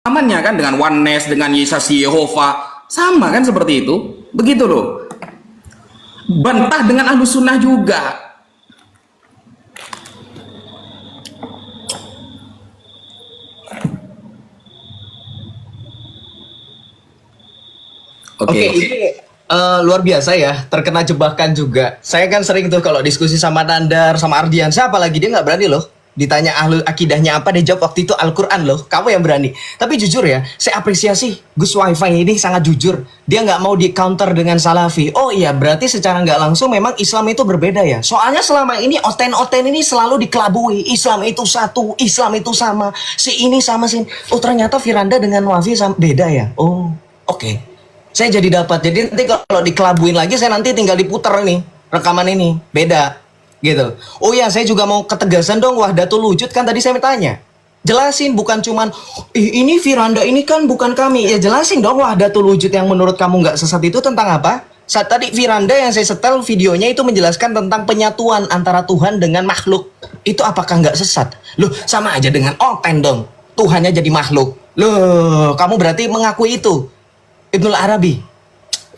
Amannya kan dengan oneness, dengan Yesus Yehova, sama kan seperti itu. Begitu loh. Bantah dengan Ahlus Sunnah juga. Oke, ini luar biasa ya, terkena jebakan juga. Saya kan sering tuh kalau diskusi sama Nandar, sama Ardiansyah, apalagi dia nggak berani loh. Ditanya ahlu akidahnya apa, dia jawab waktu itu Al-Quran loh. Kamu yang berani. Tapi jujur ya, saya apresiasi Gus Wifi ini sangat jujur. Dia nggak mau di counter dengan Salafi. Oh iya, berarti secara nggak langsung memang Islam itu berbeda ya. Soalnya selama ini oten-oten ini selalu dikelabui. Islam itu satu, Islam itu sama. Si ini sama si ini. Oh ternyata Firanda dengan Wafi beda ya. Oh oke. Saya jadi dapat. Jadi nanti kalau dikelabuin lagi, saya nanti tinggal diputer nih rekaman ini. Beda. Gitu. Oh ya, saya juga mau ketegasan dong, Wahdatul Wujud kan tadi saya tanya. Jelasin, bukan cuman ini Firanda ini kan bukan kami. Ya jelasin dong Wahdatul Wujud yang menurut kamu nggak sesat itu tentang apa? Saat tadi Firanda yang saya setel videonya itu menjelaskan tentang penyatuan antara Tuhan dengan makhluk. Itu apakah nggak sesat? Loh, sama aja dengan oten dong. Tuhannya jadi makhluk. Loh, kamu berarti mengakui itu. Ibnul Arabi.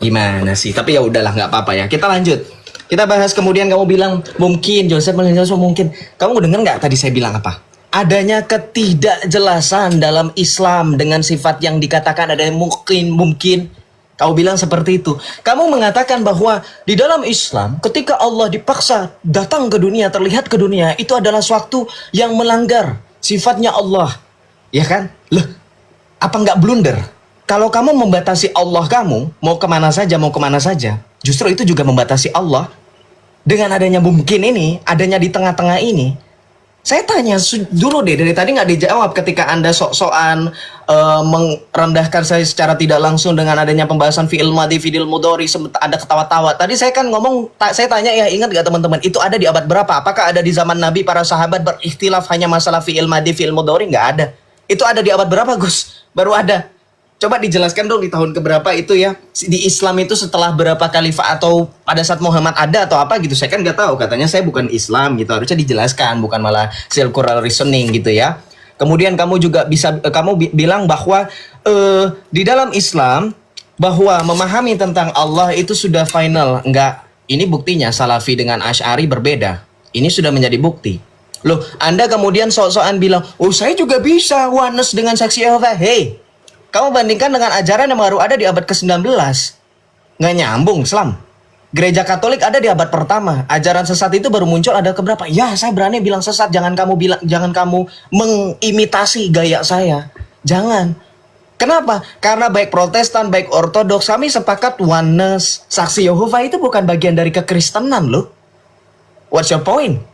Gimana sih? Tapi ya udahlah, nggak apa-apa ya. Kita lanjut. Kita bahas kemudian kamu bilang mungkin Joseph mungkin. Kamu dengar nggak tadi saya bilang apa? Adanya ketidakjelasan dalam Islam dengan sifat yang dikatakan ada yang mungkin. Kamu bilang seperti itu. Kamu mengatakan bahwa di dalam Islam ketika Allah dipaksa datang ke dunia, terlihat ke dunia, itu adalah suatu yang melanggar sifatnya Allah. Ya kan? Loh, apa nggak blunder? Kalau kamu membatasi Allah kamu, mau kemana saja, justru itu juga membatasi Allah. Dengan adanya mungkin ini, adanya di tengah-tengah ini, saya tanya dulu deh, dari tadi nggak dijawab ketika Anda sok-sokan merendahkan saya secara tidak langsung dengan adanya pembahasan fi'il madhi, fi'il mudhari, ada ketawa-tawa. Tadi saya kan ngomong, saya tanya ya, ingat gak teman-teman, itu ada di abad berapa? Apakah ada di zaman Nabi, para sahabat berikhtilaf hanya masalah fi'il madhi, fi'il mudhari? Nggak ada. Itu ada di abad berapa, Gus? Baru ada. Coba dijelaskan dong di tahun keberapa itu ya. Di Islam itu setelah berapa khalifah atau pada saat Muhammad ada atau apa gitu. Saya kan nggak tahu. Katanya saya bukan Islam gitu. Harusnya dijelaskan. Bukan malah circular reasoning gitu ya. Kemudian kamu juga bisa, bilang bahwa di dalam Islam bahwa memahami tentang Allah itu sudah final. Enggak. Ini buktinya Salafi dengan Asy'ari berbeda. Ini sudah menjadi bukti. Loh, Anda kemudian sok-sokan bilang, oh saya juga bisa oneness dengan saksi Yehova. Hey, kamu bandingkan dengan ajaran yang baru ada di abad ke-19. Nggak nyambung, Islam. Gereja Katolik ada di abad pertama. Ajaran sesat itu baru muncul ada keberapa? Ya, saya berani bilang sesat. Jangan kamu mengimitasi gaya saya. Jangan. Kenapa? Karena baik Protestan, baik Ortodoks, kami sepakat oneness. Saksi Yehova itu bukan bagian dari kekristenan loh. What's your point?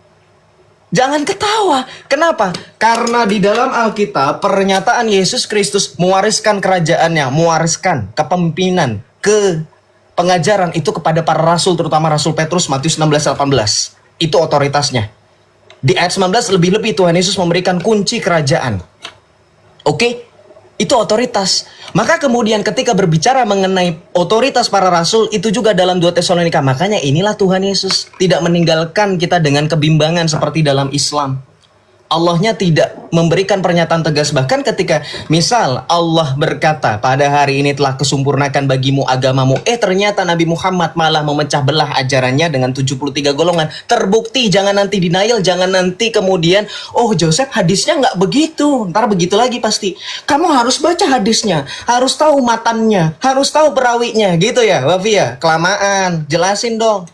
Jangan ketawa. Kenapa? Karena di dalam Alkitab pernyataan Yesus Kristus mewariskan kerajaannya, mewariskan kepemimpinan, ke pengajaran itu kepada para rasul, terutama Rasul Petrus, Matius 16-18. Itu otoritasnya. Di ayat 19 lebih-lebih Tuhan Yesus memberikan kunci kerajaan. Oke? Itu otoritas. Maka kemudian ketika berbicara mengenai otoritas para rasul, itu juga dalam 2 Tesalonika. Makanya inilah Tuhan Yesus tidak meninggalkan kita dengan kebimbangan seperti dalam Islam. Allahnya tidak memberikan pernyataan tegas. Bahkan ketika misal Allah berkata, pada hari ini telah kesempurnakan bagimu agamamu. Ternyata Nabi Muhammad malah memecah belah ajarannya dengan 73 golongan. Terbukti, jangan nanti denial, jangan nanti kemudian, oh Joseph hadisnya nggak begitu. Ntar begitu lagi pasti. Kamu harus baca hadisnya, harus tahu matannya, harus tahu perawinya. Gitu ya, Wafi ya? Kelamaan, jelasin dong.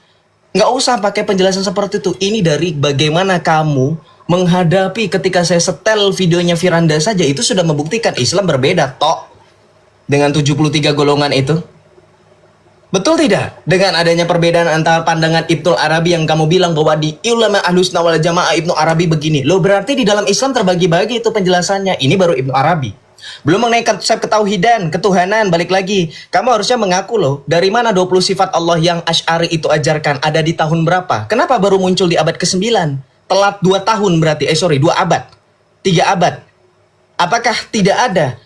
Nggak usah pakai penjelasan seperti itu. Ini dari bagaimana kamu menghadapi ketika saya setel videonya Firanda saja, itu sudah membuktikan Islam berbeda tok dengan 73 golongan itu. Betul tidak? Dengan adanya perbedaan antara pandangan Ibnu Arabi yang kamu bilang bahwa di ulama Ahlus Sunnah wal Jamaah Ibnu Arabi begini. Loh, berarti di dalam Islam terbagi-bagi itu penjelasannya. Ini baru Ibnu Arabi. Belum mengenai konsep ketauhidan, ketuhanan, balik lagi. Kamu harusnya mengaku loh, dari mana 20 sifat Allah yang Asy'ari itu ajarkan, ada di tahun berapa? Kenapa baru muncul di abad ke-9? Telat 2 tahun berarti, 2 abad, 3 abad. Apakah tidak ada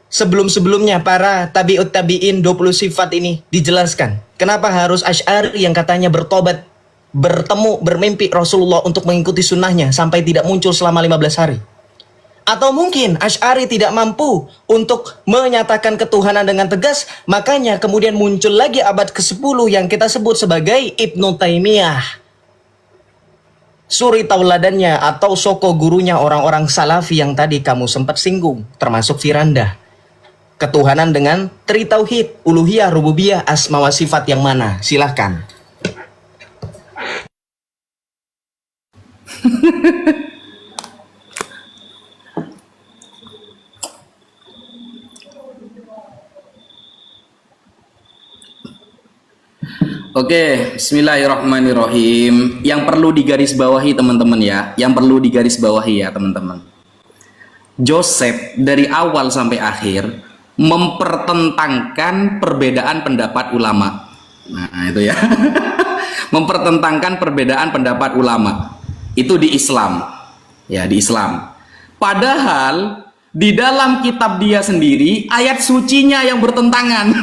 sebelum-sebelumnya para tabi'ut tabi'in 20 sifat ini dijelaskan? Kenapa harus Asy'ari yang katanya bertobat, bertemu, bermimpi Rasulullah untuk mengikuti sunnahnya sampai tidak muncul selama 15 hari? Atau mungkin Asy'ari tidak mampu untuk menyatakan ketuhanan dengan tegas, makanya kemudian muncul lagi abad ke-10 yang kita sebut sebagai Ibnu Taimiyah. Suri tauladannya atau soko gurunya orang-orang Salafi yang tadi kamu sempat singgung, termasuk Firanda. Ketuhanan dengan tri tauhid, uluhiyah, rububiyah, asma wa sifat yang mana? Silahkan. Oke, bismillahirrahmanirrahim. Yang perlu digarisbawahi teman-teman ya, yang perlu digarisbawahi ya teman-teman. Joseph dari awal sampai akhir mempertentangkan perbedaan pendapat ulama. Nah, itu ya. Mempertentangkan perbedaan pendapat ulama. Itu di Islam. Ya, di Islam. Padahal di dalam kitab dia sendiri ayat sucinya yang bertentangan.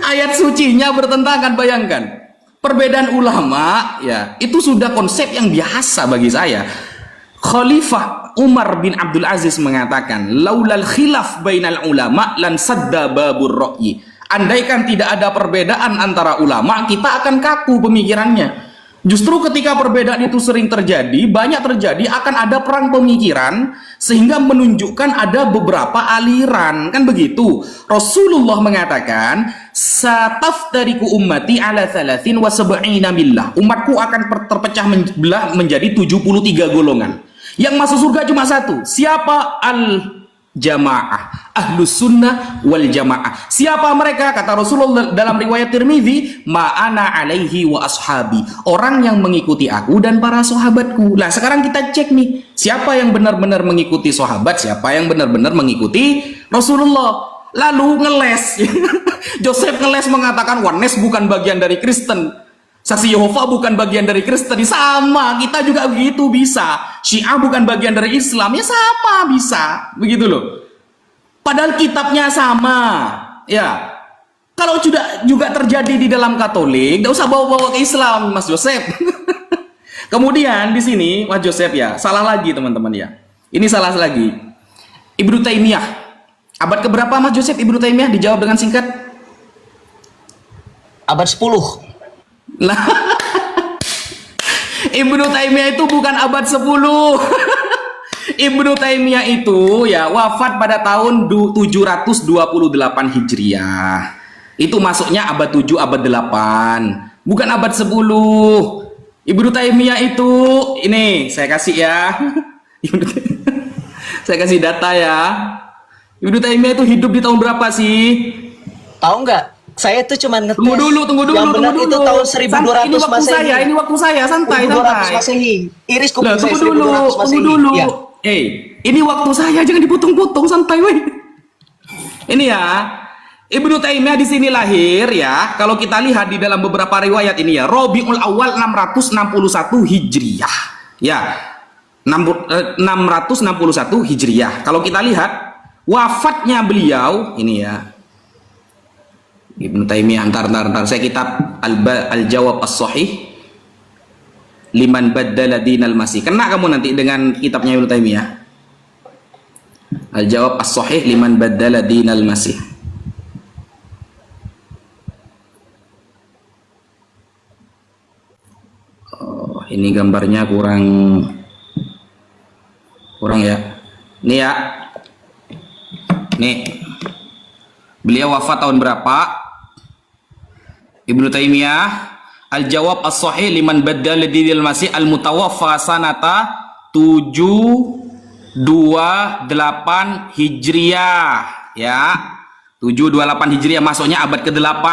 Ayat sucinya bertentangan, bayangkan. Perbedaan ulama ya, itu sudah konsep yang biasa bagi saya. Khalifah Umar bin Abdul Aziz mengatakan, "Laulal khilaf bainal ulama lan sadda babur ra'yi." Andaikan tidak ada perbedaan antara ulama, kita akan kaku pemikirannya. Justru ketika perbedaan itu sering terjadi, banyak terjadi, akan ada perang pemikiran sehingga menunjukkan ada beberapa aliran, kan begitu. Rasulullah mengatakan, "Sataftariku ummati ala 73 millah." Umatku akan terpecah belah menjadi 73 golongan. Yang masuk surga cuma satu. Siapa? Al-jamaah, ahlus sunnah wal jamaah. Siapa mereka? Kata Rasulullah dalam riwayat Tirmidzi, "Ma'ana alaihi wa ashabi." Orang yang mengikuti aku dan para sahabatku. Nah, sekarang kita cek nih, siapa yang benar-benar mengikuti sahabat, siapa yang benar-benar mengikuti Rasulullah. Lalu ngeles. Joseph ngeles mengatakan oneness bukan bagian dari Kristen. Saksi Yehova bukan bagian dari Kristen. Sama, kita juga begitu bisa. Syiah bukan bagian dari Islam. Ya sama, bisa. Begitu loh. Padahal kitabnya sama. Ya. Kalau juga terjadi di dalam Katolik, enggak usah bawa-bawa ke Islam, Mas Joseph. Kemudian di sini, Mas Joseph ya, salah lagi teman-teman ya. Ini salah lagi. Ibnu Taimiyah. Abad keberapa Mas Joseph Ibnu Taimiyah? Dijawab dengan singkat. Abad 10. Lah, Ibnu Taimiyah itu bukan abad 10. Ibnu Taimiyah itu ya wafat pada tahun 728 Hijriah. Itu masuknya abad 7, abad 8. Bukan abad 10. Ibnu Taimiyah itu, ini saya kasih ya. Saya kasih data ya. Ibnu Taimiyah itu hidup di tahun berapa sih? Tahu nggak? Saya tuh cuma ngetes. Tunggu dulu. Yang benar itu tahun 1200 Ini waktu Masehi. ini waktu saya, santai. 1200 Masehi. Iris kuping saya Tunggu 1200 Masehi. dulu. Ya. Ini waktu saya, jangan dipotong-potong, santai weh. Ini ya, Ibnu Taimiyah di sini lahir ya. Kalau kita lihat di dalam beberapa riwayat ini ya, Rabiul Awal 661 Hijriah. Ya. 661 Hijriah. Kalau kita lihat wafatnya beliau ini ya. Ibnu Taimiyah, antar saya kitab Al-Jawab As-Sahih liman baddala dinal masih. Kena kamu nanti dengan kitabnya Ibnu Taimiyah. Al-Jawab As-Sahih liman baddala dinal masih. Oh, ini gambarnya kurang ya. Ini ya. Nih. Beliau wafat tahun berapa? Ibnu Taimiyah, Al-Jawab As-Sahih liman baddala dinal masih al-mutawaffa sanata 728 Hijriah ya. 728 Hijriah, masuknya abad ke-8.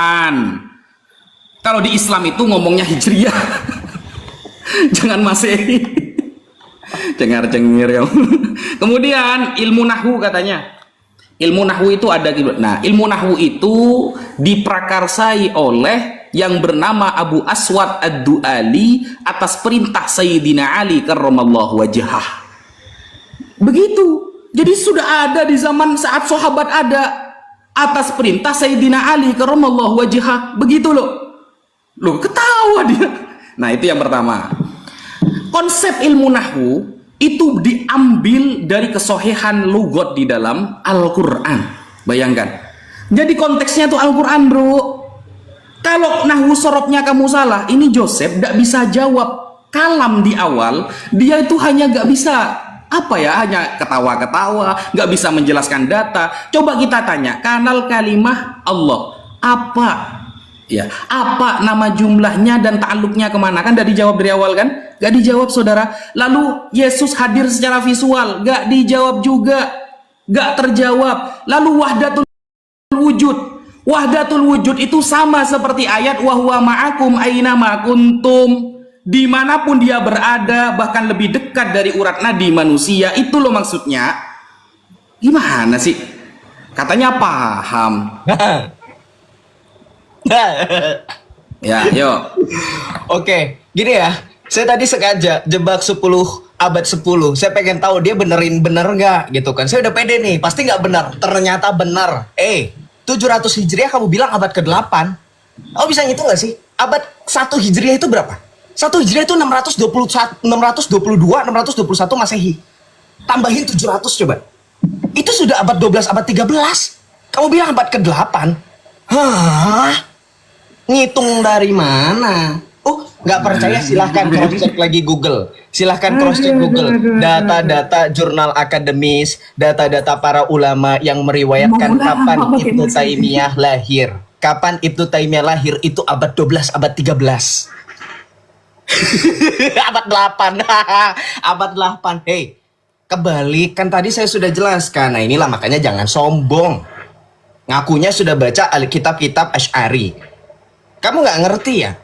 Kalau di Islam itu ngomongnya Hijriah. Jangan Masehi. Cengar-cengir ya. Kemudian ilmu nahwu katanya. Ilmu nahwu itu ada gitu. Nah, ilmu nahwu itu diprakarsai oleh yang bernama Abu Aswad Ad-Du'ali atas perintah Sayyidina Ali karramallahu wajhah. Begitu. Jadi sudah ada di zaman saat sahabat ada, atas perintah Sayyidina Ali karramallahu wajhah. Begitu loh. Loh, ketawa dia. Nah, itu yang pertama. Konsep ilmu nahwu itu diambil dari kesohihan lugot di dalam Al-Quran. Bayangkan. Jadi konteksnya tuh Al-Quran, bro. Kalau nahwu sorobnya kamu salah, ini Joseph gak bisa jawab. Kalam di awal, dia itu hanya gak bisa, hanya ketawa-ketawa, gak bisa menjelaskan data. Coba kita tanya, kanal kalimah Allah, apa? Ya, apa nama jumlahnya dan ta'alluqnya kemana? Kan gak dijawab dari awal kan? Gak dijawab, saudara. Lalu Yesus hadir secara visual, gak dijawab juga, gak terjawab. Lalu wahdatul wujud itu sama seperti ayat wa huwa ma'akum aina ma kuntum, dimanapun dia berada, bahkan lebih dekat dari urat nadi manusia. Itu loh maksudnya. Gimana sih? Katanya paham. Ya, yuk. Oke, gini ya. Saya tadi sengaja jebak 10 abad 10. Saya pengen tahu dia bener nggak gitu kan. Saya udah pede nih, pasti nggak benar. Ternyata benar. 700 Hijriah kamu bilang abad ke-8. Kamu bisa ngitung nggak sih? Abad 1 Hijriah itu berapa? 1 Hijriah itu 622, 621 Masehi. Tambahin 700 coba. Itu sudah abad 12, abad 13. Kamu bilang abad ke-8. Hah? Ngitung dari mana? Nggak percaya silahkan cross check lagi Google. Silahkan cross check Google. Data-data jurnal akademis, data-data para ulama yang meriwayatkan kapan Ibnu Taimiyah lahir. Kapan Ibnu Taimiyah lahir itu abad 12, abad 13. Abad 8. Abad 8. Hei, kebalik kan tadi saya sudah jelaskan. Nah inilah makanya jangan sombong. Ngakunya sudah baca kitab-kitab Asy'ari. Kamu nggak ngerti ya?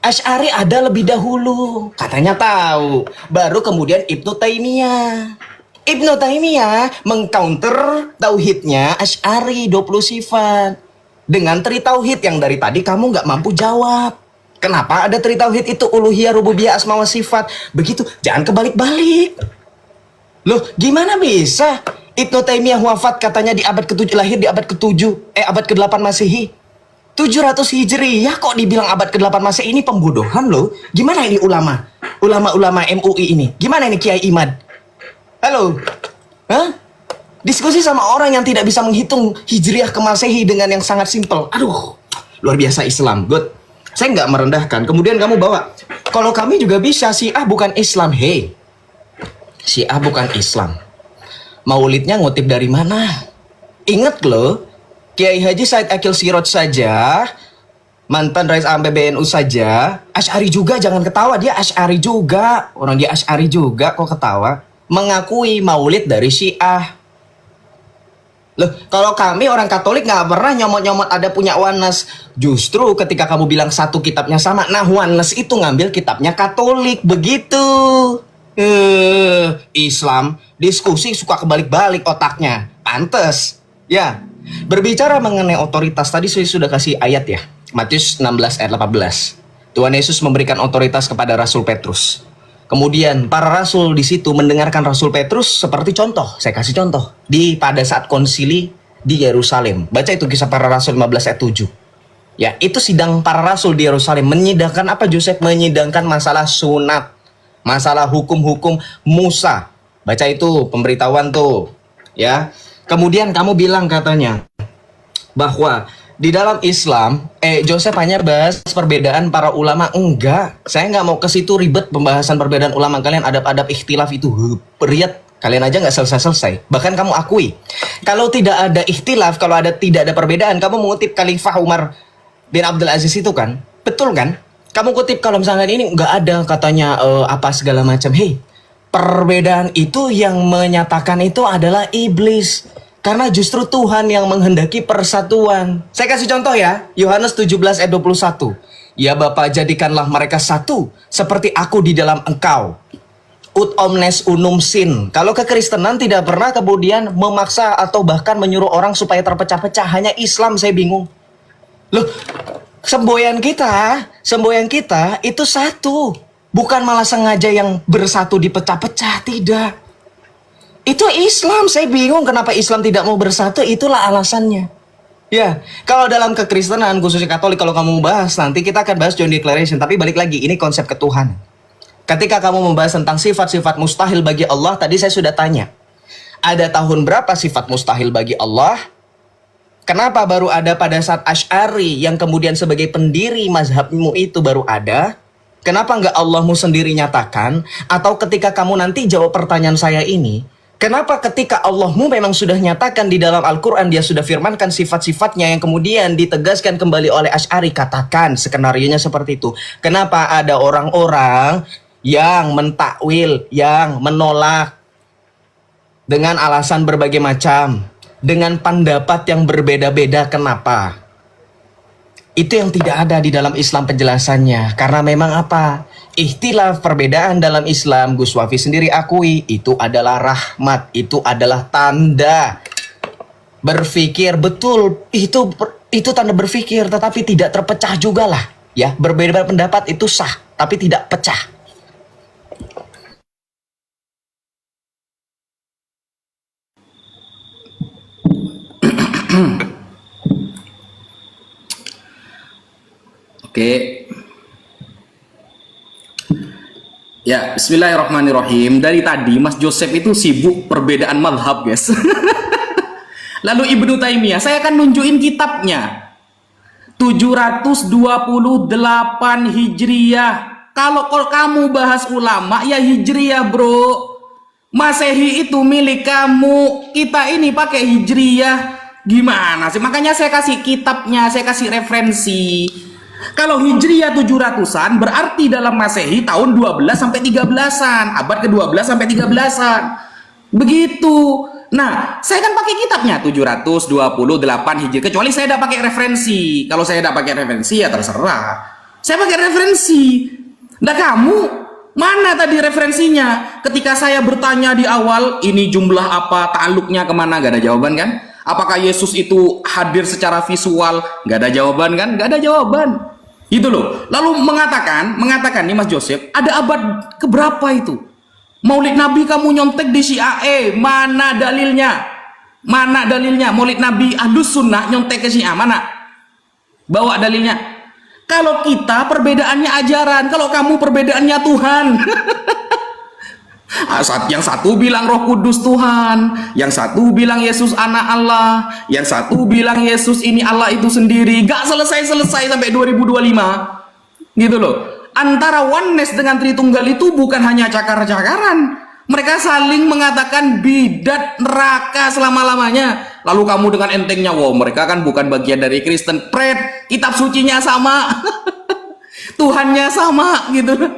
Asy'ari ada lebih dahulu. Katanya tahu. Baru kemudian Ibnu Taimiyah. Ibnu Taimiyah mengcounter tauhidnya Asy'ari 20 sifat. Dengan tri tauhid yang dari tadi kamu nggak mampu jawab. Kenapa ada tri tauhid itu? Uluhiyah, rububiyah, asma wa sifat. Begitu, jangan kebalik-balik. Loh, gimana bisa? Ibnu Taimiyah wafat katanya di abad ke-7, lahir di abad ke-7, abad ke-8 Masehi. 700 Hijriah kok dibilang abad ke-8 Masehi, ini pembodohan loh. Gimana ini ulama? Ulama-ulama MUI ini. Gimana ini Kiai Imad? Halo? Hah? Diskusi sama orang yang tidak bisa menghitung Hijriah ke Masehi dengan yang sangat simpel. Aduh, luar biasa Islam. Good. Saya nggak merendahkan. Kemudian kamu bawa, kalau kami juga bisa, Syiah bukan Islam. Hei, Syiah bukan Islam. Maulidnya ngutip dari mana? Ingat loh, Kiai Haji Said Akil Sirot saja, mantan Rais AM PBNU saja, Asy'ari juga, jangan ketawa, dia Asy'ari juga. Orang dia Asy'ari juga, kok ketawa? Mengakui maulid dari Syiah. Loh, kalau kami orang Katolik nggak pernah nyomot-nyomot ada punya Ones. Justru ketika kamu bilang satu kitabnya sama, nah Ones itu ngambil kitabnya Katolik, begitu. Islam, diskusi suka kebalik-balik otaknya. Pantes, ya. Berbicara mengenai otoritas, tadi saya sudah kasih ayat ya. Matius 16 ayat 18. Tuhan Yesus memberikan otoritas kepada Rasul Petrus. Kemudian para rasul di situ mendengarkan Rasul Petrus seperti contoh. Saya kasih contoh pada saat konsili di Yerusalem. Baca itu Kisah Para Rasul 15 ayat 7. Ya, itu sidang para rasul di Yerusalem menyidangkan apa, Joseph? Menyidangkan masalah sunat, masalah hukum-hukum Musa. Baca itu pemberitahuan tuh, ya. Kemudian kamu bilang katanya bahwa di dalam Islam, Joseph hanya bahas perbedaan para ulama. Enggak, saya nggak mau ke situ, ribet pembahasan perbedaan ulama. Kalian adab-adab ikhtilaf itu periat, kalian aja nggak selesai-selesai. Bahkan kamu akui, kalau tidak ada ikhtilaf, kalau tidak ada perbedaan, kamu mengutip Khalifah Umar bin Abdul Aziz itu kan, betul kan? Kamu kutip kalau misalnya ini nggak ada katanya apa segala macam. Hei, perbedaan itu yang menyatakan itu adalah iblis. Karena justru Tuhan yang menghendaki persatuan. Saya kasih contoh ya, Yohanes 17 ayat 21. Ya Bapa, jadikanlah mereka satu, seperti aku di dalam engkau. Ut omnes unum sin. Kalau kekristenan tidak pernah kemudian memaksa atau bahkan menyuruh orang supaya terpecah-pecah. Hanya Islam saya bingung. Loh, semboyan kita itu satu. Bukan malah sengaja yang bersatu dipecah-pecah, tidak. Itu Islam, saya bingung kenapa Islam tidak mau bersatu, itulah alasannya. Ya, kalau dalam kekristenan, khususnya Katolik, kalau kamu bahas, nanti kita akan bahas John Declaration, tapi balik lagi, ini konsep ketuhanan. Ketika kamu membahas tentang sifat-sifat mustahil bagi Allah, tadi saya sudah tanya. Ada tahun berapa sifat mustahil bagi Allah? Kenapa baru ada pada saat Asy'ari yang kemudian sebagai pendiri mazhabmu itu baru ada? Kenapa nggak Allahmu sendiri nyatakan? Atau ketika kamu nanti jawab pertanyaan saya ini, kenapa ketika Allahmu memang sudah nyatakan di dalam Al-Quran, dia sudah firmankan sifat-sifatnya yang kemudian ditegaskan kembali oleh Asy'ari, katakan skenarionya seperti itu. Kenapa ada orang-orang yang mentakwil, yang menolak dengan alasan berbagai macam, dengan pendapat yang berbeda-beda? Kenapa? Itu yang tidak ada di dalam Islam penjelasannya. Karena memang apa? Ikhtilaf, perbedaan dalam Islam, Gus Wafi sendiri akui, itu adalah rahmat, itu adalah tanda berpikir. Betul, itu tanda berpikir, tetapi tidak terpecah juga lah. Ya, berbeda pendapat itu sah, tapi tidak pecah. Oke. Ya, bismillahirrahmanirrahim. Dari tadi Mas Joseph itu sibuk perbedaan mazhab, guys. Lalu Ibnu Taimiyah, saya akan nunjukin kitabnya. 728 Hijriyah. Kalau kamu bahas ulama, ya Hijriyah, bro. Masehi itu milik kamu. Kita ini pakai Hijriyah. Gimana sih? Makanya saya kasih kitabnya, saya kasih referensi. Kalau Hijriyah 700-an berarti dalam Masehi tahun 12 sampai 13-an, abad ke-12 sampai 13-an. Begitu. Nah, saya kan pakai kitabnya 728 Hijriah, kecuali saya tidak pakai referensi. Kalau saya tidak pakai referensi ya terserah. Saya pakai referensi. Nah, kamu mana tadi referensinya? Ketika saya bertanya di awal, ini jumlah apa, ta'aluknya kemana, gak ada jawaban kan? Apakah Yesus itu hadir secara visual? Gak ada jawaban kan? Gak ada jawaban. Itu loh. Lalu mengatakan nih Mas Joseph, ada abad keberapa itu? Maulid Nabi kamu nyontek di Syiah. Mana dalilnya? Mana dalilnya? Maulid Nabi Ahlus Sunnah nyontek ke Syiah. Mana? Bawa dalilnya. Kalau kita perbedaannya ajaran, kalau kamu perbedaannya Tuhan. Yang satu bilang Roh Kudus Tuhan, yang satu bilang Yesus anak Allah, yang satu bilang Yesus ini Allah itu sendiri. Gak selesai-selesai sampai 2025. Gitu loh. Antara oneness dengan Tritunggal itu bukan hanya cakar-cakaran. Mereka saling mengatakan bidat neraka selama-lamanya. Lalu kamu dengan entengnya, wow, mereka kan bukan bagian dari Kristen. Pret, kitab sucinya sama. Tuhannya sama gitu loh.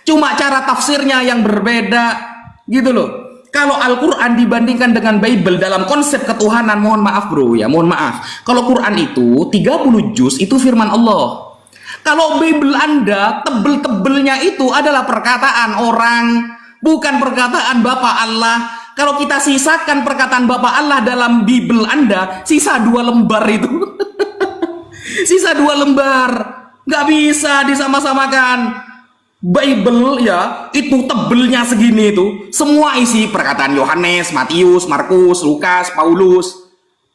Cuma cara tafsirnya yang berbeda gitu loh. Kalau Al-Quran dibandingkan dengan Bible dalam konsep ketuhanan, mohon maaf bro ya, mohon maaf. Kalau Quran itu 30 juz itu firman Allah. Kalau Bible Anda tebel-tebelnya itu adalah perkataan orang, bukan perkataan Bapak Allah. Kalau kita sisakan perkataan Bapak Allah dalam Bible Anda, sisa 2 lembar itu. Sisa 2 lembar. Nggak bisa disama-samakan. Bible ya itu tebelnya segini itu, semua isi perkataan Yohanes, Matius, Markus, Lukas, Paulus.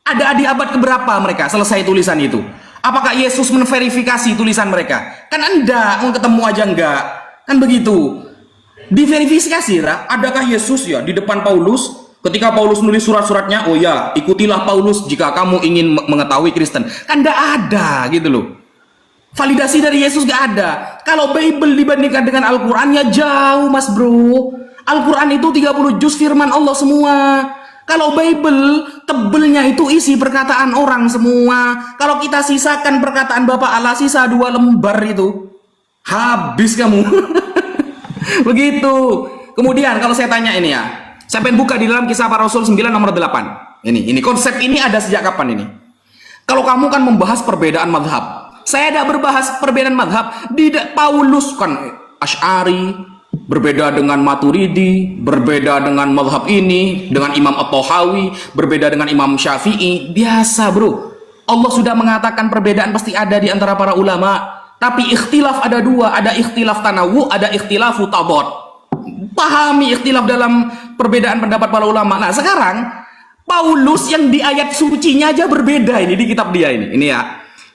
Ada di abad keberapa mereka selesai tulisan itu? Apakah Yesus menverifikasi tulisan mereka? Kan enggak, mau ketemu aja enggak. Kan begitu. Diverifikasi lah, adakah Yesus ya di depan Paulus? Ketika Paulus nulis surat-suratnya, oh ya, ikutilah Paulus jika kamu ingin mengetahui Kristen. Kan enggak ada gitu loh. Validasi dari Yesus gak ada. Kalau Bible dibandingkan dengan Al-Quran ya jauh mas bro. Al-Quran itu 30 juz firman Allah semua. Kalau Bible tebelnya itu isi perkataan orang semua. Kalau kita sisakan perkataan Bapak Allah, sisa 2 lembar itu, habis kamu. Begitu. Kemudian kalau saya tanya ini ya, saya pengen buka di dalam Kisah Para Rasul 9 nomor 8. Ini konsep ini ada sejak kapan ini? Kalau kamu kan membahas perbedaan mazhab, saya tidak berbahas perbedaan mazhab. Di Paulus kan Asy'ari, berbeda dengan Maturidi, berbeda dengan mazhab ini, dengan Imam At-Tahawi, berbeda dengan Imam Syafi'i. Biasa bro. Allah sudah mengatakan perbedaan pasti ada di antara para ulama. Tapi ikhtilaf ada 2, ada ikhtilaf tanawu, ada ikhtilaf tadad. Pahami ikhtilaf dalam perbedaan pendapat para ulama. Nah sekarang Paulus yang di ayat sucinya aja berbeda ini di kitab dia ini. Ini ya.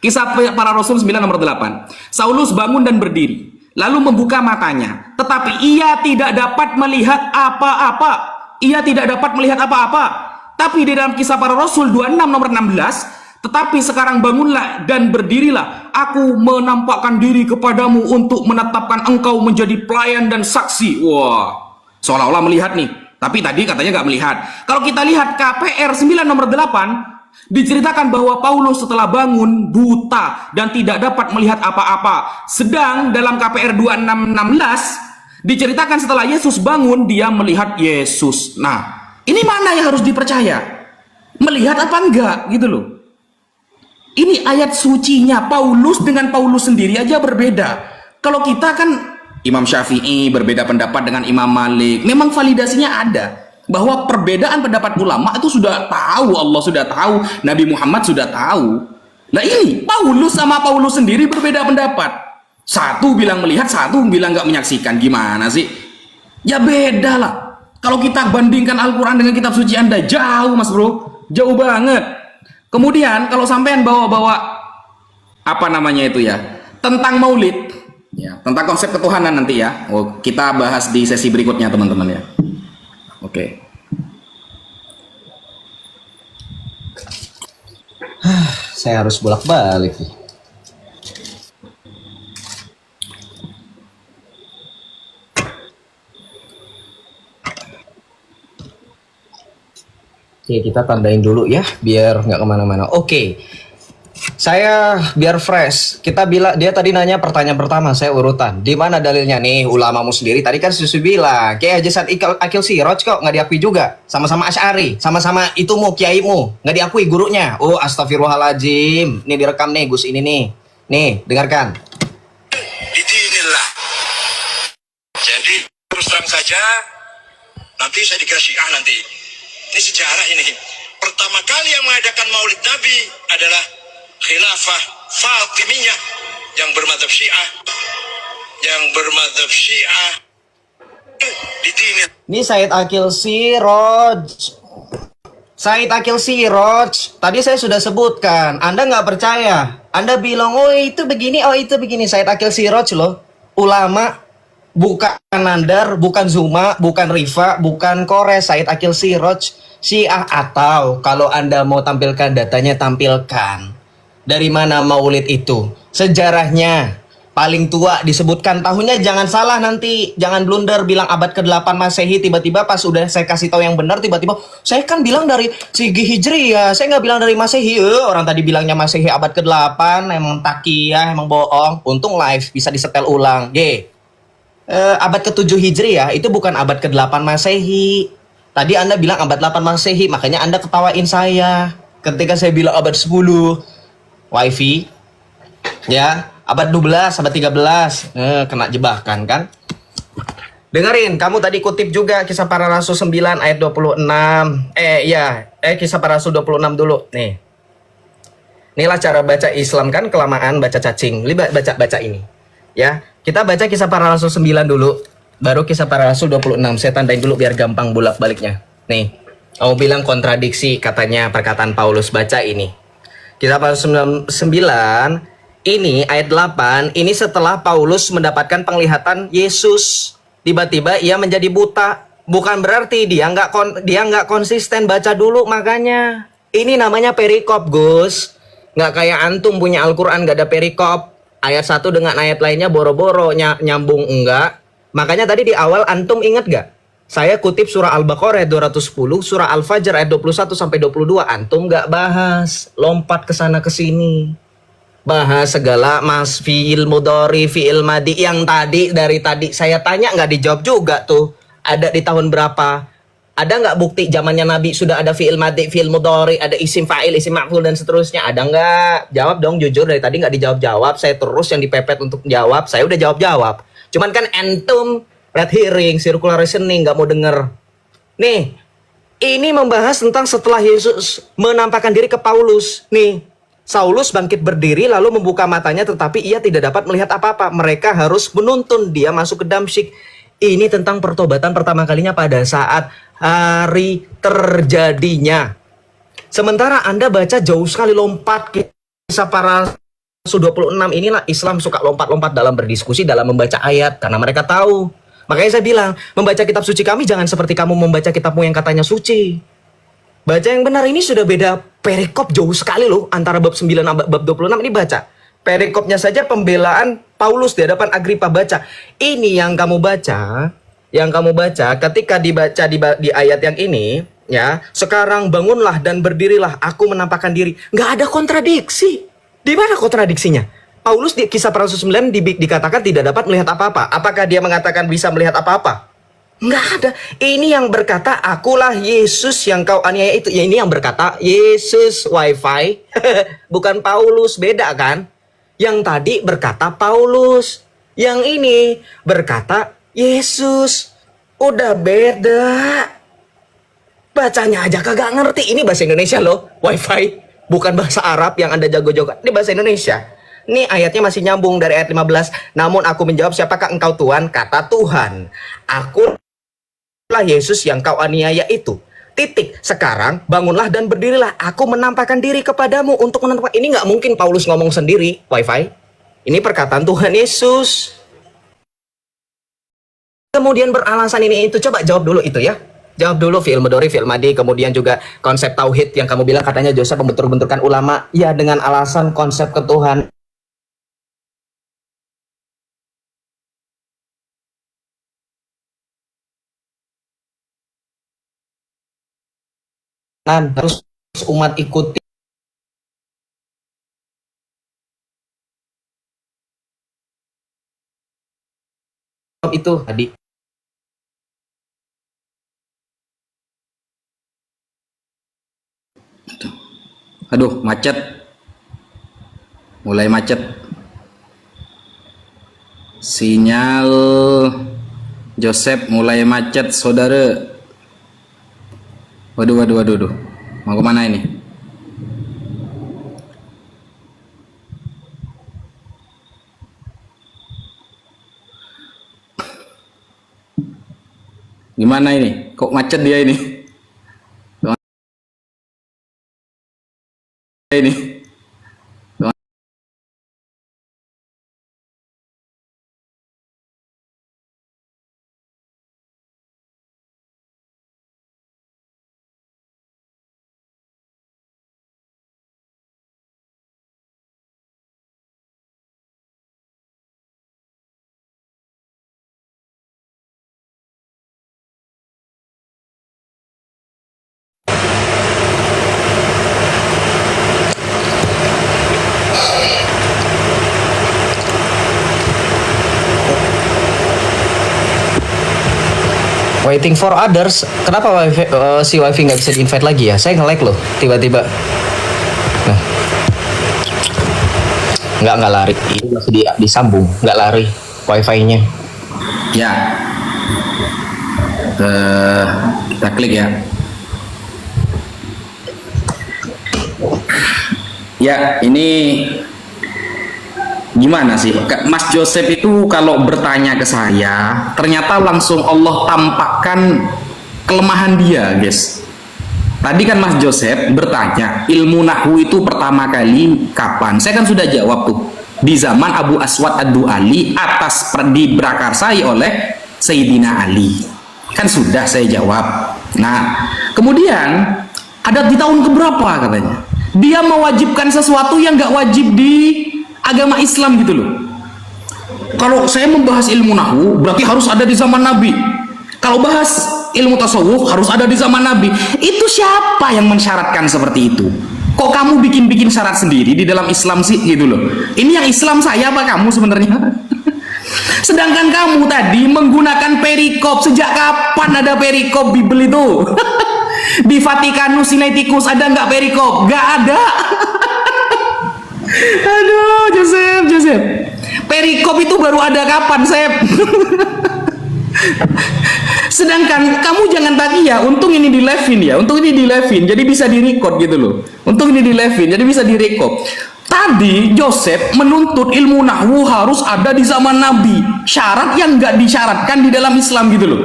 Kisah Para Rasul 9 nomor 8. Saulus bangun dan berdiri. lalu membuka matanya, tetapi ia tidak dapat melihat apa-apa. Ia tidak dapat melihat apa-apa. Tapi di dalam Kisah Para Rasul 26 nomor 16, tetapi sekarang bangunlah dan berdirilah, aku menampakkan diri kepadamu untuk menetapkan engkau menjadi pelayan dan saksi. Wah, seolah-olah melihat nih, tapi tadi katanya nggak melihat. Kalau kita lihat KPR 9 nomor 8, diceritakan bahwa Paulus setelah bangun buta dan tidak dapat melihat apa-apa. Sedang dalam KPR 26:16 diceritakan setelah Yesus bangun dia melihat Yesus. Nah, ini mana yang harus dipercaya? Melihat apa enggak gitu loh. Ini ayat sucinya Paulus dengan Paulus sendiri aja berbeda. Kalau kita kan Imam Syafi'i berbeda pendapat dengan Imam Malik. Memang validasinya ada. Bahwa perbedaan pendapat ulama itu sudah tahu, Allah sudah tahu, Nabi Muhammad sudah tahu. Nah ini Paulus sama Paulus sendiri berbeda pendapat. Satu bilang melihat, satu bilang nggak menyaksikan. Gimana sih? Ya beda lah. Kalau kita bandingkan Al-Quran dengan kitab suci Anda, jauh mas bro, jauh banget. Kemudian kalau sampean bawa-bawa apa namanya itu ya, tentang maulid, ya, tentang konsep ketuhanan nanti ya. Oh, kita bahas di sesi berikutnya teman-teman ya. Oke. Saya harus bolak-balik nih. Oke, kita tandain dulu ya, biar nggak kemana-mana. Oke, saya biar fresh. Kita bilang dia tadi nanya pertanyaan pertama, saya urutan. Di mana dalilnya nih ulamamu sendiri? Tadi kan susu bilang, kayak Haji Said Akil Siroj kok nggak diakui juga. Sama-sama Asy'ari, sama-sama itu mu kiaimu nggak diakui gurunya. Oh astagfirullahaladzim, ini direkam nih Gus ini nih. Nih dengarkan. Bidinillah. Jadi terus terang saja, nanti saya dikira Syiah nanti. Ini sejarah ini. Pertama kali yang mengadakan Maulid Nabi adalah Khilafah Fatimiyah yang bermadzhab Syiah. Yang bermadzhab Syiah. Ini Said Akil Siroj. Said Akil Siroj. Tadi saya sudah sebutkan. Anda nggak percaya. Anda bilang, oh itu begini, oh itu begini. Said Akil Siroj loh. Ulama. Bukan Nandar, bukan Zuma, bukan Rifa, bukan Kores. Said Akil Siroj. Syiah, atau kalau Anda mau tampilkan datanya, tampilkan. Dari mana maulid itu? Sejarahnya. Paling tua disebutkan tahunnya, jangan salah nanti. Jangan blunder bilang abad ke-8 Masehi. Tiba-tiba pas udah saya kasih tahu yang benar, tiba-tiba saya kan bilang dari Sigi Hijriyah. Saya nggak bilang dari Masehi. Orang tadi bilangnya Masehi abad ke-8. Emang takiyah, emang bohong. Untung live, bisa disetel ulang. Abad ke-7 Hijriyah itu bukan abad ke-8 Masehi. Tadi Anda bilang abad 8 Masehi, makanya Anda ketawain saya ketika saya bilang abad 10 wifi. Ya, abad 12, abad 13. Kena jebakan kan? Dengerin, kamu tadi kutip juga Kisah Para Rasul 9 ayat 26. Kisah Para Rasul 26 dulu. Nih. Inilah cara baca Islam kan, kelamaan baca cacing. Baca ini. Ya, kita baca Kisah Para Rasul 9 dulu. Baru Kisah Para Rasul 26. Saya tandain dulu biar gampang bolak-baliknya. Nih, kamu bilang kontradiksi katanya perkataan Paulus. Baca ini. Kisah Para Rasul 9, ini ayat 8. Ini setelah Paulus mendapatkan penglihatan Yesus. Tiba-tiba ia menjadi buta. Bukan berarti dia nggak konsisten baca dulu, makanya. Ini namanya perikop, Gus. Nggak kayak antum punya Al-Quran nggak ada perikop. Ayat satu dengan ayat lainnya boro-boro nyambung, enggak. Makanya tadi di awal antum ingat gak? Saya kutip surah Al-Baqarah ayat 210, surah Al-Fajr ayat 21 sampai 22. Antum gak bahas, lompat ke sana ke sini. Bahas segala mas fi'il mudhari, fi'il madi yang dari tadi saya tanya nggak dijawab juga tuh. Ada di tahun berapa? Ada nggak bukti zamannya Nabi sudah ada fi'il madi, fi'il mudhari, ada isim fa'il, isim maf'ul dan seterusnya? Ada nggak? Jawab dong jujur, dari tadi nggak dijawab-jawab. Saya terus yang dipepet untuk jawab. Saya udah jawab-jawab. Cuman kan entum red hearing, circular reasoning, nggak mau denger. Nih, ini membahas tentang setelah Yesus menampakkan diri ke Paulus. Nih, Saulus bangkit berdiri lalu membuka matanya tetapi ia tidak dapat melihat apa-apa. Mereka harus menuntun dia masuk ke Damsyik. Ini tentang pertobatan pertama kalinya pada saat hari terjadinya. Sementara Anda baca jauh sekali, lompat Kisah Para 26 inilah Islam suka lompat-lompat dalam berdiskusi, dalam membaca ayat, karena mereka tahu. Makanya saya bilang, membaca kitab suci kami jangan seperti kamu membaca kitabmu yang katanya suci. Baca yang benar, ini sudah beda perikop jauh sekali loh, antara bab 9 dan bab 26 ini baca. Perikopnya saja pembelaan Paulus di hadapan Agripa, baca. Ini yang kamu baca, ketika dibaca di ayat yang ini, ya, sekarang bangunlah dan berdirilah, aku menampakkan diri. Nggak ada kontradiksi. Di mana kontradiksinya? Paulus di kisah para rasul 9 dikatakan tidak dapat melihat apa-apa. Apakah dia mengatakan bisa melihat apa-apa? Nggak ada. Ini yang berkata, akulah Yesus yang kau aniaya itu. Ya, ini yang berkata Yesus, wifi. Bukan Paulus, beda kan? Yang tadi berkata Paulus. Yang ini berkata Yesus. Udah beda. Bacanya aja kagak ngerti. Ini bahasa Indonesia loh, wifi. Bukan bahasa Arab yang Anda jago-jago. Ini bahasa Indonesia. Ini ayatnya masih nyambung dari ayat 15. Namun aku menjawab, siapakah engkau Tuhan? Kata Tuhan, akulah Yesus yang kau aniaya itu. Titik. Sekarang bangunlah dan berdirilah. Aku menampakkan diri kepadamu untuk menampakkan. Ini nggak mungkin Paulus ngomong sendiri, wifi. Ini perkataan Tuhan Yesus. Kemudian beralasan ini itu. Coba jawab dulu itu ya. Jawab dulu fi'il mudhari, fi'il madi, kemudian juga konsep tauhid yang kamu bilang katanya Joseph membentur-benturkan ulama. Ya, dengan alasan konsep ketuhanan. Terus umat ikuti itu tadi. Aduh, macet. Mulai macet. Sinyal Joseph mulai macet, saudara. Waduh. Mau kemana ini? Gimana ini? Kok macet dia ini? Ini. Waiting for others. Kenapa si wifi nggak bisa di-invite lagi ya? Saya nge-lag loh, tiba-tiba. Nah. Nggak lari. Ini masih disambung, nggak lari wifi-nya. Ya. Kita klik ya. Ya, ini gimana sih Mas Joseph itu kalau bertanya ke saya, ternyata langsung Allah tampakkan kelemahan dia, guys. Tadi kan Mas Joseph bertanya ilmu nahwu itu pertama kali kapan. Saya kan sudah jawab tuh, di zaman Abu Aswad Ad-Du'ali, atas diprakarsai oleh Sayyidina Ali. Kan sudah saya jawab. Nah, kemudian ada di tahun keberapa katanya dia mewajibkan sesuatu yang nggak wajib di agama Islam gitu loh. Kalau saya membahas ilmu nahwu berarti harus ada di zaman Nabi. Kalau bahas ilmu tasawuf harus ada di zaman Nabi. Itu siapa yang mensyaratkan seperti itu? Kok kamu bikin-bikin syarat sendiri di dalam Islam sih gitu loh. Ini yang Islam saya apa kamu sebenarnya? Sedangkan kamu tadi menggunakan perikop. Sejak kapan ada perikop Bible itu? Di Vatikanus Sinaiticus ada nggak perikop? Nggak ada. Aduh, Joseph. Perikop itu baru ada kapan, Sep? Sedangkan kamu jangan tadi ya, untung ini di live-in ya, untung ini di live-in, jadi bisa di-record gitu loh. Untung ini di live-in, jadi bisa di-record. Tadi Joseph menuntut ilmu nahwu harus ada di zaman Nabi. Syarat yang nggak disyaratkan di dalam Islam gitu loh.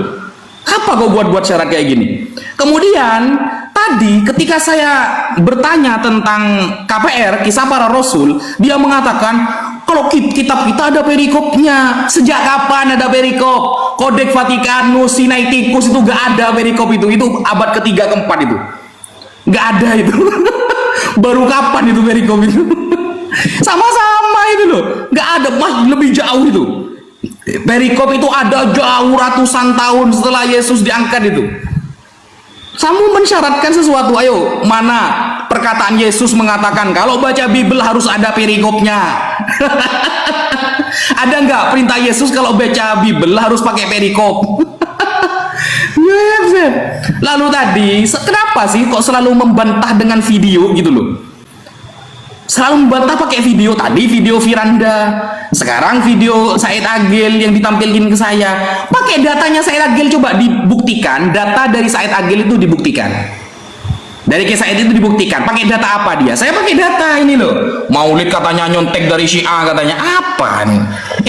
Apa kau buat syarat kayak gini? Kemudian tadi ketika saya bertanya tentang KPR, kisah para rasul, dia mengatakan kalau kitab kita ada perikopnya. Sejak kapan ada perikop? Kodeks Vatikanus, Sinaiticus itu gak ada perikop itu abad ketiga keempat itu, gak ada itu. Baru kapan itu perikop itu? Sama-sama itu loh, gak ada, lebih jauh itu. Perikop itu ada jauh ratusan tahun setelah Yesus diangkat itu. Kamu mensyaratkan sesuatu, ayo, mana perkataan Yesus mengatakan kalau baca Bible harus ada perikopnya? Ada nggak perintah Yesus kalau baca Bible harus pakai perikop? Lalu tadi, kenapa sih kok selalu membantah dengan video gitu loh? Selalu membantah pakai video, tadi video Firanda, sekarang video Said Agil yang ditampilkan ke saya. Pakai datanya Said Agil, coba dibuktikan, data dari Said Agil itu dibuktikan. Dari kisah itu dibuktikan. Pakai data apa dia? Saya pakai data ini loh. Maulid katanya nyontek dari Syiah katanya. Apa nih?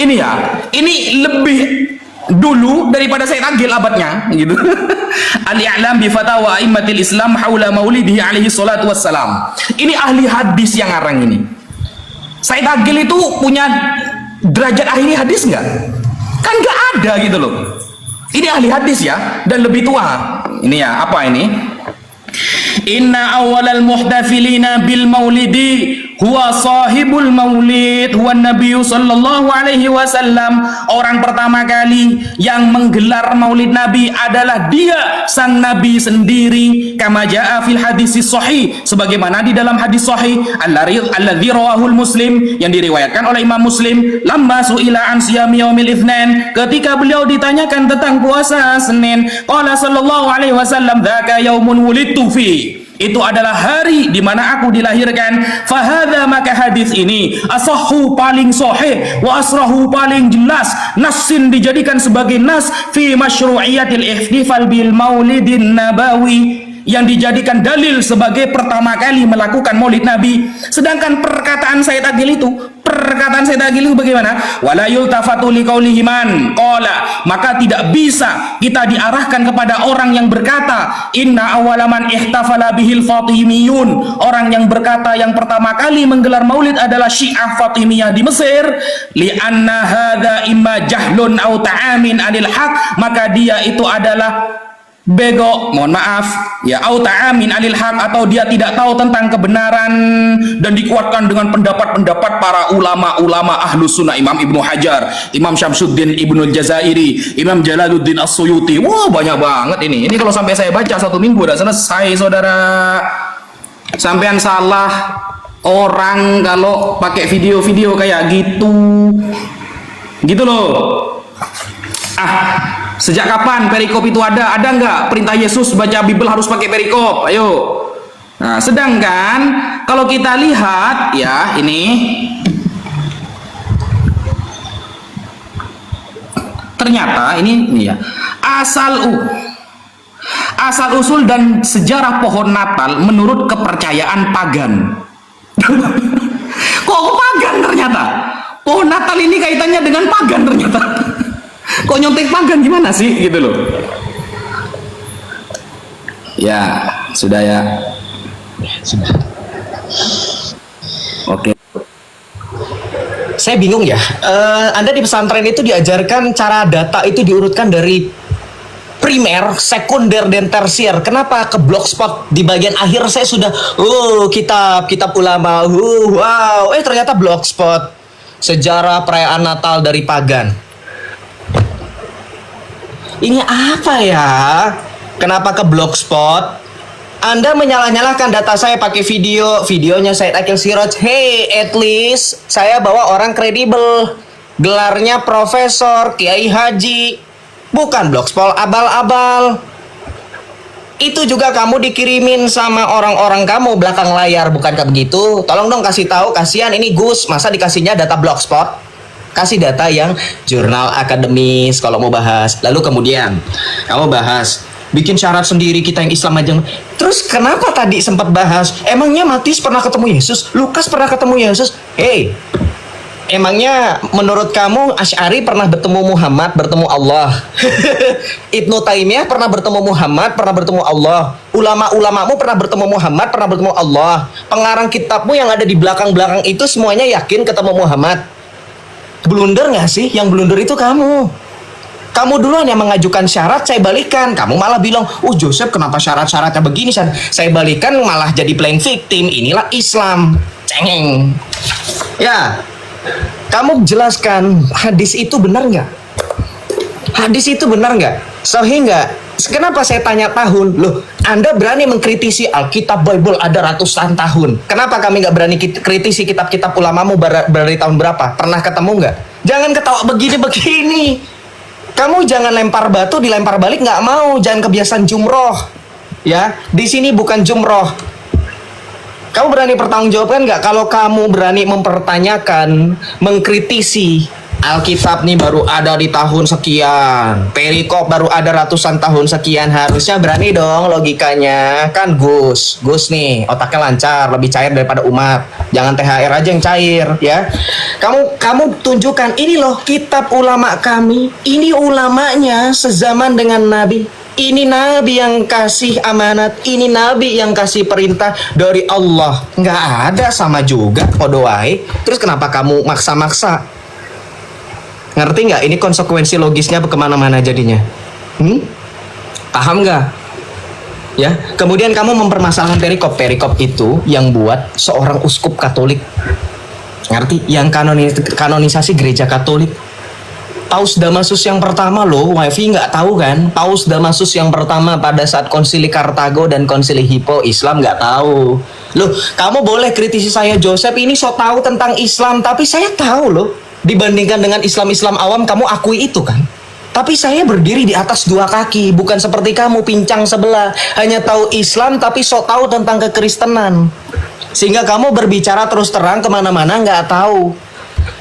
Ini ya, ini lebih dulu daripada Said Agil abadnya gitu. Al-i'lam bi fatawa a'immatil Islam haula maulidihi alaihi salatu wassalam. Ini ahli hadis yang ngarang ini. Said Agil itu punya derajat ahli hadis nggak? Kan nggak ada gitu loh. Ini ahli hadis ya, dan lebih tua. Ini ya, apa ini? Inna awalal muhtafilina bil maulidi huwa sahibul maulid huwa nabiyyu sallallahu alaihi wasallam. Orang pertama kali yang menggelar maulid Nabi adalah dia, sang Nabi sendiri. Kama jaa fil hadis sahih, sebagaimana di dalam hadis sahih alladzi rawahul Muslim, yang diriwayatkan oleh Imam Muslim. Lamma su'ila an siyami yaumil itsnain, ketika beliau ditanyakan tentang puasa Senin, qala sallallahu alaihi wasallam dzaka yaumun wulidtu fi, itu adalah hari di mana aku dilahirkan. Fahadha, maka hadis ini asahhu, paling sahih, wa asrahu, paling jelas, nassin, dijadikan sebagai nas fi masyru'iyatil ihtifal bil maulidin nabawi, yang dijadikan dalil sebagai pertama kali melakukan maulid Nabi. Sedangkan perkataan Said Agil itu bagaimana? Wala yultafatu liqaulihi man qala, maka tidak bisa kita diarahkan kepada orang yang berkata inna awwala man ihtafala bihil fatimiyun, orang yang berkata yang pertama kali menggelar maulid adalah Syiah Fatimiyah di Mesir. Li anna hadza imma jahlun au ta'amin anil haq, maka dia itu adalah bego, mohon maaf ya, au ta'amin alil haq, atau dia tidak tahu tentang kebenaran, dan dikuatkan dengan pendapat-pendapat para ulama-ulama ahlus sunnah, Imam Ibnu Hajar, Imam Syamsuddin Ibnul Jazairi, Imam Jalaluddin As-Suyuti. Wah, banyak banget ini kalau sampai saya baca 1 minggu udah selesai, saudara. Sampean salah orang kalau pakai video-video kayak gitu loh. Sejak kapan perikop itu ada? Ada nggak perintah Yesus baca Bible harus pakai perikop? Ayo. Nah, sedangkan kalau kita lihat ya, ini ternyata ini ya, asal usul dan sejarah pohon Natal menurut kepercayaan pagan. Kok pagan ternyata? Pohon Natal ini kaitannya dengan pagan ternyata. Kok nyontek pagan gimana sih gitu loh. Ya, sudah ya. Sudah. Oke. Saya bingung ya. Anda di pesantren itu diajarkan cara data itu diurutkan dari primer, sekunder, dan tersier. Kenapa ke blogspot di bagian akhir saya sudah kitab ulama. Wow, ternyata blogspot sejarah perayaan Natal dari pagan. Ini apa ya? Kenapa ke blogspot? Anda menyalah-nyalahkan data saya pakai videonya Said Akil Siraj. Hey, at least saya bawa orang kredibel. Gelarnya profesor, kiai haji, bukan blogspot abal-abal. Itu juga kamu dikirimin sama orang-orang kamu belakang layar, bukankah begitu? Tolong dong kasih tahu, kasihan ini Gus, masa dikasihnya data blogspot? Kasih data yang jurnal akademis kalau mau bahas. Lalu kemudian kamu bahas bikin syarat sendiri, kita yang Islam aja. Terus kenapa tadi sempat bahas emangnya Matius pernah ketemu Yesus, Lukas pernah ketemu Yesus? Emangnya menurut kamu Asy'ari pernah bertemu Muhammad, bertemu Allah? Ibnu Taimiyah pernah bertemu Muhammad, pernah bertemu Allah. Ulama-ulamamu pernah bertemu Muhammad, pernah bertemu Allah. Pengarang kitabmu yang ada di belakang-belakang itu semuanya yakin ketemu Muhammad. Blunder nggak sih? Yang blunder itu kamu. Kamu duluan yang mengajukan syarat, saya balikan. Kamu malah bilang, Joseph kenapa syarat-syaratnya begini? Saya balikan malah jadi playing victim. Inilah Islam. Cengeng. Ya, kamu jelaskan hadis itu benar nggak? Hadis itu benar nggak? Sahih nggak? Kenapa saya tanya tahun? Loh, Anda berani mengkritisi Alkitab Bible ada ratusan tahun. Kenapa kami nggak berani kritisi kitab-kitab ulamamu dari tahun berapa? Pernah ketemu nggak? Jangan ketawa begini-begini. Kamu jangan lempar batu dilempar balik, nggak mau. Jangan kebiasaan jumroh. Ya, di sini bukan jumroh. Kamu berani pertanggungjawabkan nggak kalau kamu berani mempertanyakan, mengkritisi Alkitab nih baru ada di tahun sekian, perikop baru ada ratusan tahun sekian, harusnya berani dong logikanya. Kan Gus nih otaknya lancar, lebih cair daripada umat. Jangan THR aja yang cair ya. Kamu tunjukkan ini loh kitab ulama kami, ini ulamanya sezaman dengan Nabi. Ini Nabi yang kasih amanat, ini Nabi yang kasih perintah dari Allah. Nggak ada, sama juga, podo wae. Terus kenapa kamu maksa-maksa? Ngerti nggak? Ini konsekuensi logisnya kemana-mana jadinya. Paham nggak? Ya. Kemudian kamu mempermasalahkan perikop. Perikop itu yang buat seorang uskup Katolik. Ngerti? Yang kanonisasi gereja Katolik. Paus Damasus yang pertama loh, wifi nggak tahu kan? Paus Damasus yang pertama pada saat konsili Kartago dan konsili Hippo, Islam nggak tahu. Loh, kamu boleh kritisi saya Joseph ini so tahu tentang Islam, tapi saya tahu loh. Dibandingkan dengan Islam-Islam awam, kamu akui itu kan? Tapi saya berdiri di atas dua kaki, bukan seperti kamu pincang sebelah, hanya tahu Islam tapi so tahu tentang kekristenan. Sehingga kamu berbicara terus terang kemana-mana nggak tahu.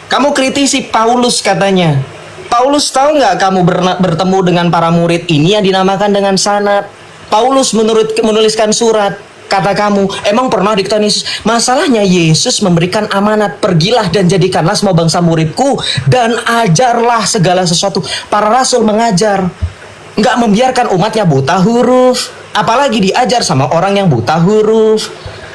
Kamu kritisi Paulus katanya. Paulus tahu nggak kamu bertemu dengan para murid ini yang dinamakan dengan sanad? Paulus menuliskan surat. Kata kamu, emang pernah dikatakan Yesus? Masalahnya Yesus memberikan amanat, pergilah dan jadikanlah semua bangsa muridku dan ajarlah segala sesuatu. Para rasul mengajar, nggak membiarkan umatnya buta huruf, apalagi diajar sama orang yang buta huruf.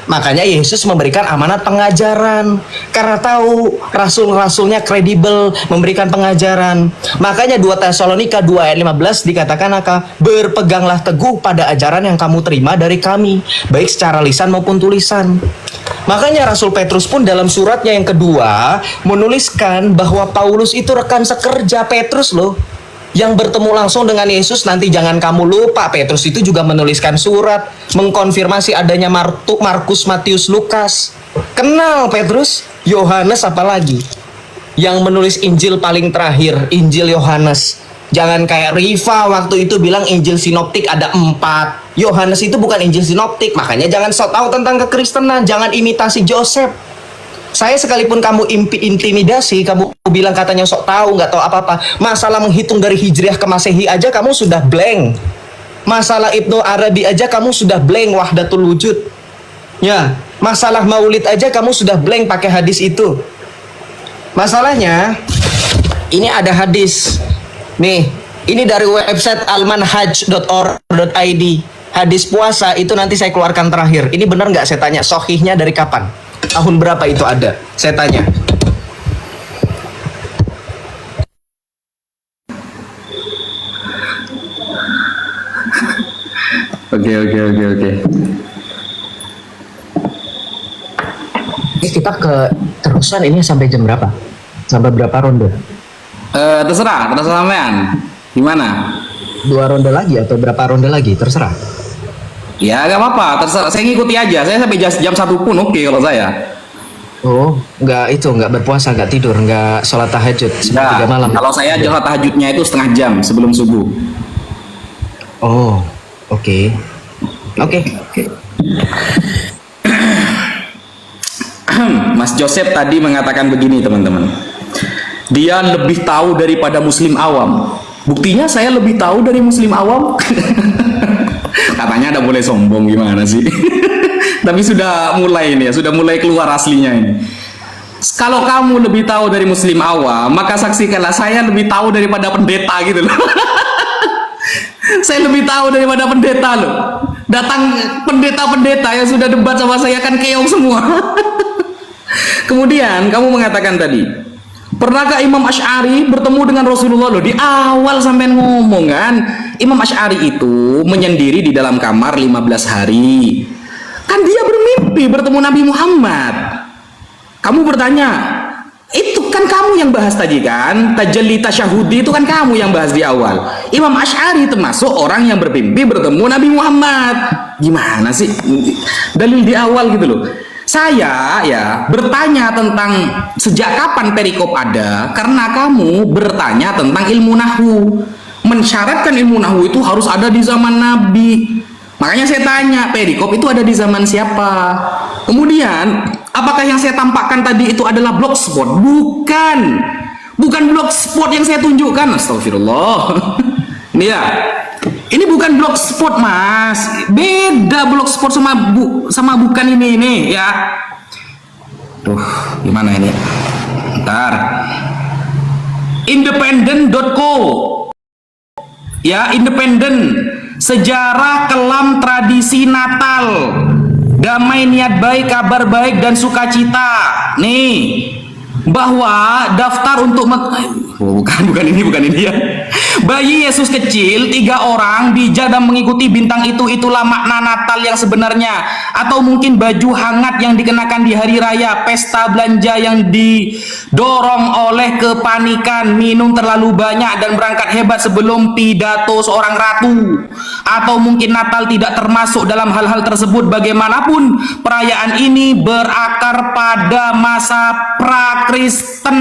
Makanya Yesus memberikan amanat pengajaran karena tahu rasul-rasulnya kredibel memberikan pengajaran. Makanya 2 Tesalonika 2 ayat 15 dikatakan berpeganglah teguh pada ajaran yang kamu terima dari kami, baik secara lisan maupun tulisan. Makanya Rasul Petrus pun dalam suratnya yang kedua menuliskan bahwa Paulus itu rekan sekerja Petrus loh, yang bertemu langsung dengan Yesus. Nanti jangan kamu lupa, Petrus itu juga menuliskan surat mengkonfirmasi adanya Markus, Matius, Lukas. Kenal Petrus, Yohanes apalagi yang menulis Injil paling terakhir, Injil Yohanes. Jangan kayak Riva waktu itu bilang Injil sinoptik ada 4. Yohanes itu bukan Injil sinoptik. Makanya jangan sok tahu tentang kekristenan, jangan imitasi Joseph. Saya sekalipun kamu intimidasi, kamu bilang katanya sok tahu, nggak tahu apa-apa. Masalah menghitung dari Hijriah ke Masehi aja kamu sudah blank. Masalah Ibnu Arabi aja kamu sudah blank, Wahdatul Wujud. Ya, masalah Maulid aja kamu sudah blank pakai hadis itu. Masalahnya, ini ada hadis. Nih, ini dari website almanhaj.or.id. Hadis puasa itu nanti saya keluarkan terakhir. Ini benar nggak saya tanya, sohihnya dari kapan? Tahun berapa itu ada? Saya tanya. Oke. Kita terusan ini sampai jam berapa? Sampai berapa ronde? Terserah sampean. Gimana? 2 ronde lagi atau berapa ronde lagi? Terserah. Ya gak apa-apa, terserah. Saya ngikuti aja. Saya sampai jam 1 pun oke kalau saya. Oh, nggak berpuasa, nggak tidur, nggak sholat tahajud Nah, 3 malam. kalau saya sholat tahajudnya itu setengah jam sebelum subuh. Oh, oke. Mas Joseph tadi mengatakan begini teman-teman. Dia lebih tahu daripada muslim awam. Buktinya saya lebih tahu dari muslim awam. Katanya ada boleh sombong gimana sih? Tapi sudah mulai ini ya, sudah mulai keluar aslinya ini. Kalau kamu lebih tahu dari muslim awam, maka saksikanlah saya lebih tahu daripada pendeta gitu loh. Saya lebih tahu daripada pendeta loh. Datang pendeta-pendeta yang sudah debat sama saya kan keong semua. Kemudian kamu mengatakan tadi, pernahkah Imam Asy'ari bertemu dengan Rasulullah loh? Di awal sampean ngomong kan, Imam Asy'ari itu menyendiri di dalam kamar 15 hari. Kan dia bermimpi bertemu Nabi Muhammad. Kamu bertanya, itu kan kamu yang bahas tadi kan, tajalli tasyahudi itu kan kamu yang bahas di awal. Imam Asy'ari termasuk orang yang bermimpi bertemu Nabi Muhammad. Gimana sih dalil di awal gitu loh. Saya ya bertanya tentang sejak kapan perikop ada karena kamu bertanya tentang ilmu nahwu. Mensyaratkan ilmu nahwu itu harus ada di zaman Nabi. Makanya saya tanya, perikop itu ada di zaman siapa? Kemudian, apakah yang saya tampakkan tadi itu adalah blogspot? Bukan. Bukan blogspot yang saya tunjukkan. Astagfirullah. Ini ya. Ini bukan blogspot, Mas. Beda blogspot sama bukan ini ya. Duh, gimana ini? Bentar. Independent.co. Ya, independen. Sejarah kelam tradisi Natal, damai niat baik, kabar baik dan sukacita. Nih, bahwa daftar untuk bukan ini ya. Bayi Yesus kecil 3 orang bijak dan mengikuti bintang itulah makna Natal yang sebenarnya. Atau mungkin baju hangat yang dikenakan di hari raya, pesta belanja yang didorong oleh kepanikan, minum terlalu banyak dan berangkat hebat sebelum pidato seorang ratu. Atau mungkin Natal tidak termasuk dalam hal-hal tersebut. Bagaimanapun perayaan ini berakar pada masa pra-Kristen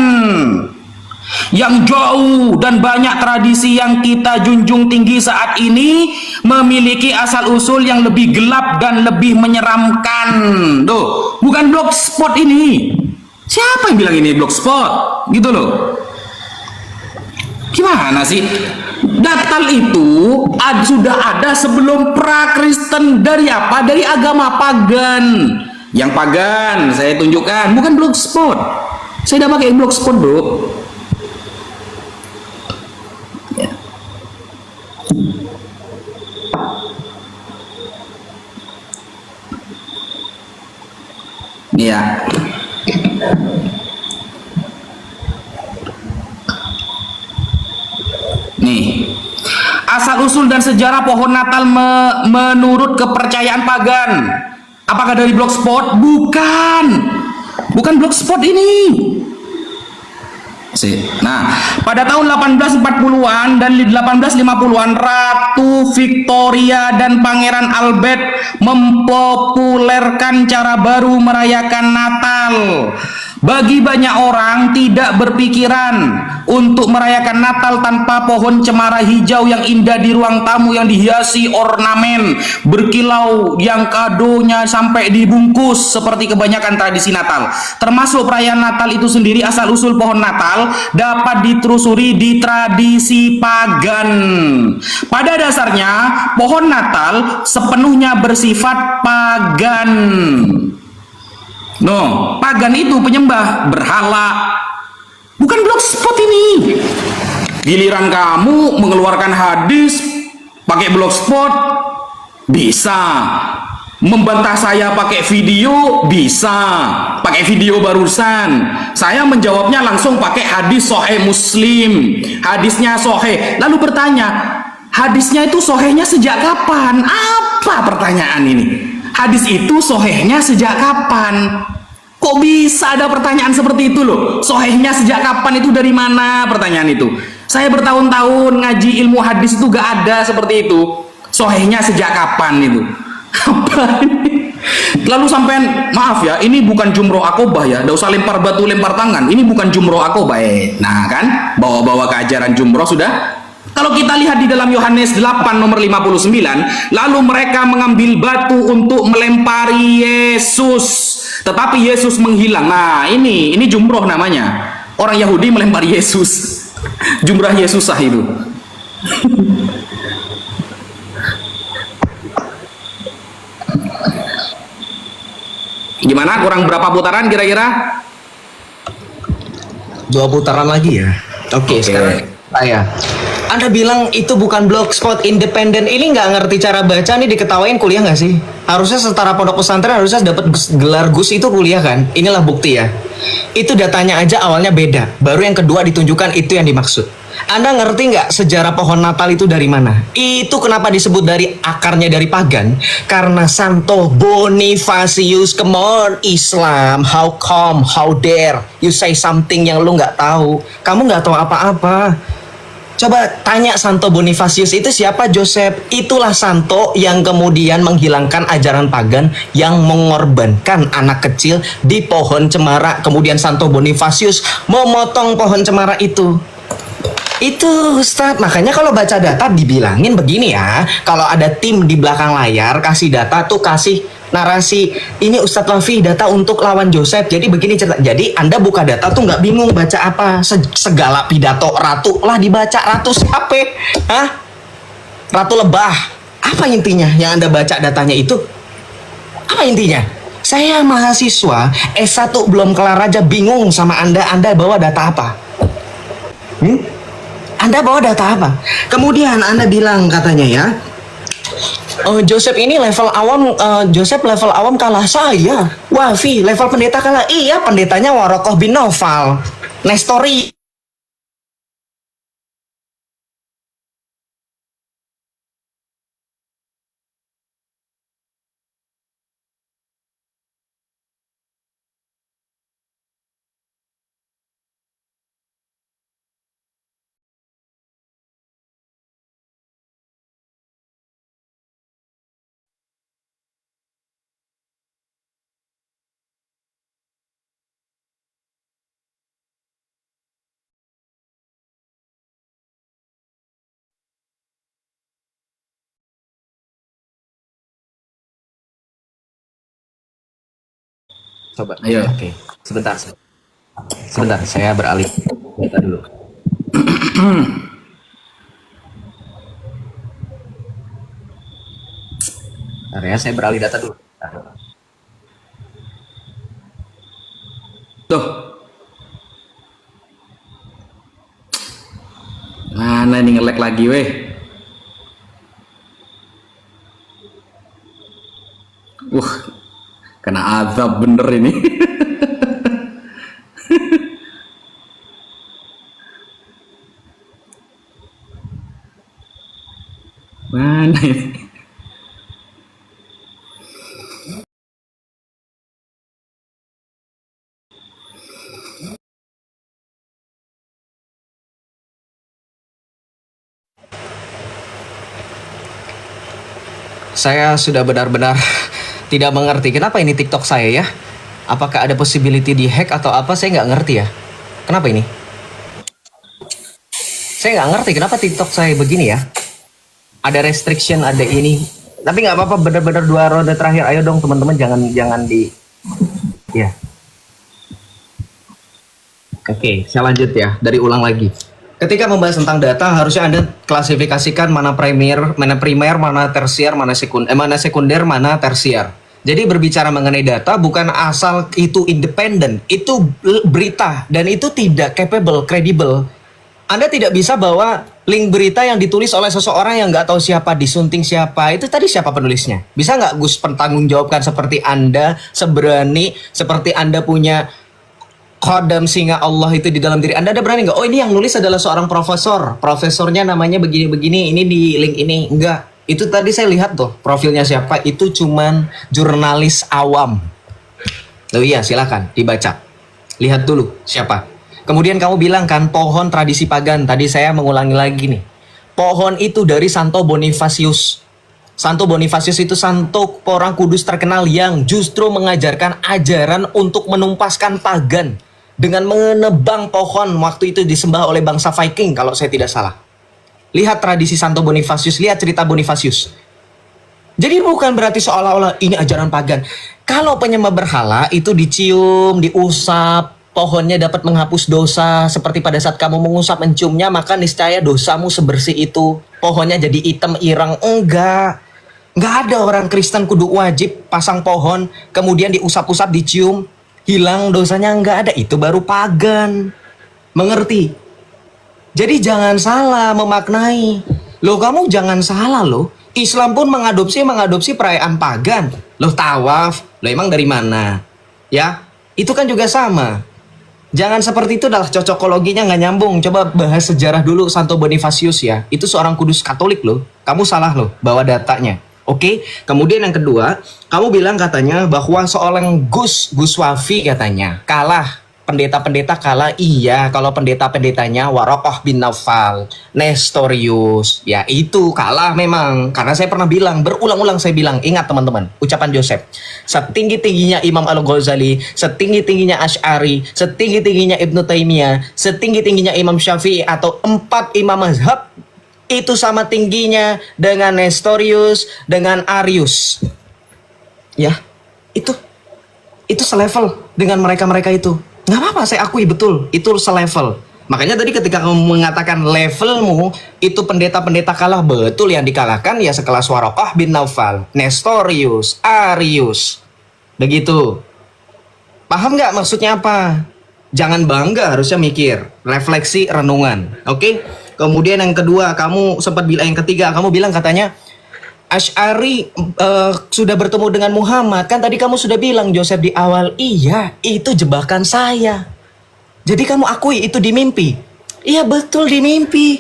yang jauh dan banyak tradisi yang kita junjung tinggi saat ini memiliki asal-usul yang lebih gelap dan lebih menyeramkan. Tuh, bukan blogspot ini. Siapa yang bilang ini blogspot? Gitu loh. Gimana sih? Natal itu sudah ada sebelum pra-Kristen. Dari apa? Dari agama pagan. Yang pagan saya tunjukkan, bukan blogspot. Saya udah pakai blogspot, bro. Ya. Nih, asal-usul dan sejarah pohon Natal menurut kepercayaan pagan. Apakah dari blogspot? Bukan. Bukan blogspot ini. Nah, pada tahun 1840-an dan 1850-an, Ratu Victoria dan Pangeran Albert mempopulerkan cara baru merayakan Natal. Bagi banyak orang tidak berpikiran untuk merayakan Natal tanpa pohon cemara hijau yang indah di ruang tamu yang dihiasi ornamen berkilau yang kadonya sampai dibungkus seperti kebanyakan tradisi Natal. Termasuk perayaan Natal itu sendiri, asal-usul pohon Natal dapat ditelusuri di tradisi pagan. Pada dasarnya, pohon Natal sepenuhnya bersifat pagan. No, pagan itu penyembah berhala. Bukan blogspot ini. Giliran kamu mengeluarkan hadis pakai blogspot, bisa. Membantah saya pakai video, bisa. Pakai video barusan. Saya menjawabnya langsung pakai hadis Sahih Muslim. Hadisnya sahih. Lalu bertanya, hadisnya itu sahihnya sejak kapan? Apa pertanyaan ini? Hadis itu sahihnya sejak kapan? Kok bisa ada pertanyaan seperti itu loh? Sahihnya sejak kapan itu dari mana? Pertanyaan itu. Saya bertahun-tahun ngaji ilmu hadis itu gak ada seperti itu. Sahihnya sejak kapan itu? Apa ini? Lalu sampean, maaf ya, ini bukan jumroh akobah ya. Nggak usah lempar batu, lempar tangan. Ini bukan jumroh akobah. Nah kan, bawa-bawa ke ajaran jumroh sudah. Kalau kita lihat di dalam Yohanes 8 nomor 59, lalu mereka mengambil batu untuk melempari Yesus. Tetapi Yesus menghilang. Nah, ini jumroh namanya. Orang Yahudi melempari Yesus. Jumrah Yesusah itu. Gimana? Kurang berapa putaran kira-kira? 2 putaran lagi ya. Oke, sekarang saya. Anda bilang itu bukan blogspot independen. Ini nggak ngerti cara baca nih, diketawain kuliah nggak sih? Harusnya setara pondok pesantren harusnya dapat gelar Gus itu kuliah kan? Inilah bukti ya. Itu datanya aja awalnya beda. Baru yang kedua ditunjukkan itu yang dimaksud. Anda ngerti nggak sejarah pohon Natal itu dari mana? Itu kenapa disebut dari akarnya dari pagan? Karena Santo Bonifacius. Come on, Islam. How come? How dare you say something yang lu nggak tahu? Kamu nggak tahu apa-apa. Coba tanya Santo Bonifacius itu siapa, Joseph? Itulah santo yang kemudian menghilangkan ajaran pagan, yang mengorbankan anak kecil di pohon cemara. Kemudian Santo Bonifacius memotong pohon cemara itu. Itu Ustadz, makanya kalau baca data dibilangin begini ya. Kalau ada tim di belakang layar kasih data tuh kasih narasi. Ini Ustadz Wafi data untuk lawan Joseph. Jadi begini cerita. Jadi Anda buka data tuh nggak bingung baca apa. Segala pidato ratu lah dibaca. Ratu siapa? Hah? Ratu lebah. Apa intinya yang Anda baca datanya itu? Apa intinya? Saya mahasiswa S1 belum kelar aja bingung sama Anda. Anda bawa data apa? Anda bawa data apa? Kemudian Anda bilang katanya ya, Joseph ini level awam, Joseph level awam kalah saya. Wafi level pendeta kalah. Iya, pendetanya Warokoh bin Naufal, Nestori. Coba. Ayo. Oke. Sebentar. Sebentar, saya beralih data dulu. Bentar ya, saya beralih data dulu. Tuh. Mana ini nge-lag lagi weh. Kena azab bener ini. Mana ini? Saya sudah benar-benar tidak mengerti kenapa ini TikTok saya ya. Apakah ada possibility di hack atau apa? Saya nggak ngerti ya. Kenapa ini? Saya nggak ngerti kenapa TikTok saya begini ya. Ada restriction, ada ini. Tapi nggak apa-apa, benar-benar 2 ronde terakhir. Ayo dong teman-teman, jangan di. Ya. Oke, saya lanjut ya. Dari ulang lagi. Ketika membahas tentang data, harusnya Anda klasifikasikan mana primer, mana tersier, mana sekunder, mana tersier. Jadi berbicara mengenai data bukan asal itu independen, itu berita dan itu tidak capable, kredibel. Anda tidak bisa bawa link berita yang ditulis oleh seseorang yang nggak tahu siapa, disunting siapa. Itu tadi siapa penulisnya? Bisa nggak Gus pertanggungjawabkan seperti Anda, seberani, seperti Anda punya Khodam singa Allah itu di dalam diri Anda berani nggak? Oh ini yang nulis adalah seorang profesor. Profesornya namanya begini-begini, ini di link ini. Enggak. Itu tadi saya lihat tuh profilnya siapa. Itu cuman jurnalis awam. Oh iya silakan dibaca. Lihat dulu siapa. Kemudian kamu bilang kan pohon tradisi pagan. Tadi saya mengulangi lagi nih. Pohon itu dari Santo Bonifacius. Santo Bonifacius itu santo orang kudus terkenal yang justru mengajarkan ajaran untuk menumpaskan pagan. Dengan menebang pohon waktu itu disembah oleh bangsa Viking kalau saya tidak salah. Lihat tradisi Santo Bonifacius, lihat cerita Bonifacius. Jadi bukan berarti seolah-olah ini ajaran pagan. Kalau penyembah berhala itu dicium, diusap, pohonnya dapat menghapus dosa. Seperti pada saat kamu mengusap menciumnya, maka niscaya dosamu sebersih itu. Pohonnya jadi hitam ireng. Enggak ada orang Kristen kudu wajib pasang pohon, kemudian diusap-usap, dicium, hilang dosanya, nggak ada. Itu baru pagan. Mengerti? Jadi jangan salah memaknai. Loh kamu jangan salah loh. Islam pun mengadopsi perayaan pagan. Loh tawaf, loh emang dari mana? Ya, itu kan juga sama. Jangan seperti itu, dah cocokologinya nggak nyambung. Coba bahas sejarah dulu Santo Bonifacius ya. Itu seorang kudus Katolik loh. Kamu salah loh bawa datanya. Oke, kemudian yang kedua, kamu bilang katanya bahwa seorang Gus Wafi katanya kalah. Pendeta-pendeta kalah, iya. Kalau pendeta-pendetanya Warokoh bin Naufal, Nestorius, ya itu kalah memang. Karena saya pernah bilang, berulang-ulang saya bilang, ingat teman-teman, ucapan Joseph. Setinggi-tingginya Imam Al-Ghazali, setinggi-tingginya Asy'ari, setinggi-tingginya Ibnu Taimiyah, setinggi-tingginya Imam Syafi'i atau 4 imam mazhab, itu sama tingginya dengan Nestorius, dengan Arius. Ya, itu selevel dengan mereka-mereka itu. Nggak apa-apa, saya akui betul, itu selevel. Makanya tadi ketika kamu mengatakan levelmu, itu pendeta-pendeta kalah, betul yang dikalahkan ya sekelas Warokoh bin Naufal, Nestorius, Arius. Begitu. Paham nggak maksudnya apa? Jangan bangga, harusnya mikir, refleksi, renungan. Oke? Kemudian yang kedua, kamu sempat bilang, yang ketiga, kamu bilang katanya, Asy'ari sudah bertemu dengan Muhammad. Kan tadi kamu sudah bilang Joseph di awal, iya itu jebakan saya. Jadi kamu akui itu di mimpi. Iya betul di mimpi.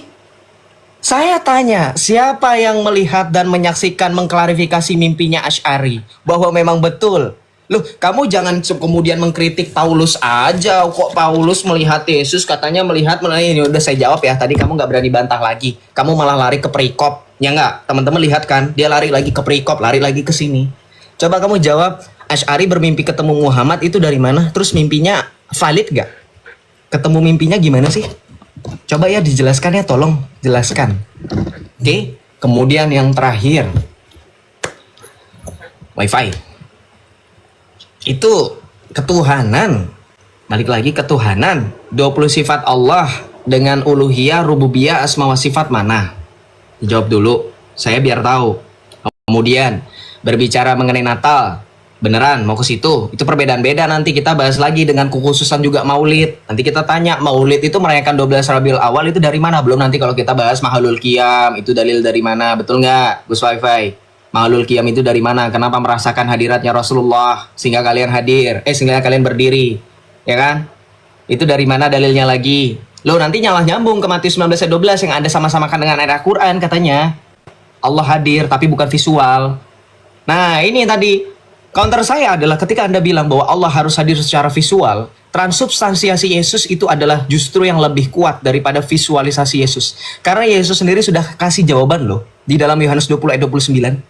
Saya tanya, siapa yang melihat dan menyaksikan mengklarifikasi mimpinya Asy'ari bahwa memang betul? Loh, kamu jangan kemudian mengkritik Paulus aja. Kok Paulus melihat Yesus, katanya melihat, ini udah saya jawab ya. Tadi kamu nggak berani bantah lagi. Kamu malah lari ke perikop. Ya nggak? Teman-teman lihat kan? Dia lari lagi ke perikop, lari lagi ke sini. Coba kamu jawab, Asy'ari bermimpi ketemu Muhammad itu dari mana? Terus mimpinya valid nggak? Ketemu mimpinya gimana sih? Coba ya dijelaskan ya, tolong jelaskan. Oke? Kemudian yang terakhir, wifi. Itu ketuhanan. Balik lagi ketuhanan. 20 sifat Allah dengan uluhiyah, rububiyah, asma wa sifat mana? Jawab dulu, saya biar tahu. Kemudian berbicara mengenai Natal, beneran mau ke situ? Itu perbedaan beda, nanti kita bahas lagi dengan kekhususan juga Maulid. Nanti kita tanya, Maulid itu merayakan 12 Rabiul Awal itu dari mana? Belum nanti kalau kita bahas Mahalul Qiyam, itu dalil dari mana? Betul nggak, Gus Wifi? Mahalul Qiyam itu dari mana? Kenapa merasakan hadiratnya Rasulullah sehingga kalian hadir? Sehingga kalian berdiri, ya kan? Itu dari mana dalilnya lagi? Loh nanti nyalah nyambung ke Matius 19 ayat 12 yang ada sama-samakan dengan ayat Al-Quran katanya. Allah hadir tapi bukan visual. Nah ini tadi, counter saya adalah ketika Anda bilang bahwa Allah harus hadir secara visual, transubstansiasi Yesus itu adalah justru yang lebih kuat daripada visualisasi Yesus. Karena Yesus sendiri sudah kasih jawaban loh di dalam Yohanes 20 ayat 29.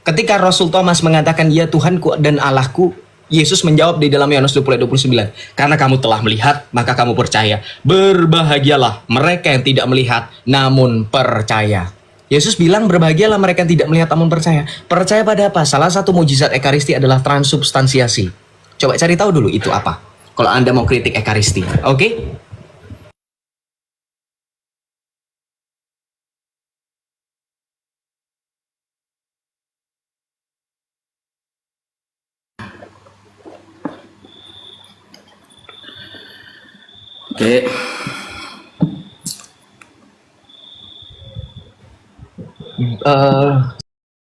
Ketika Rasul Thomas mengatakan, ya Tuhanku dan Allahku, Yesus menjawab di dalam Yohanes 20 ayat 29, karena kamu telah melihat, maka kamu percaya. Berbahagialah mereka yang tidak melihat, namun percaya. Yesus bilang, berbahagialah mereka yang tidak melihat, namun percaya. Percaya pada apa? Salah satu mujizat Ekaristi adalah transubstansiasi. Coba cari tahu dulu itu apa, kalau Anda mau kritik Ekaristi. Oke? Oke.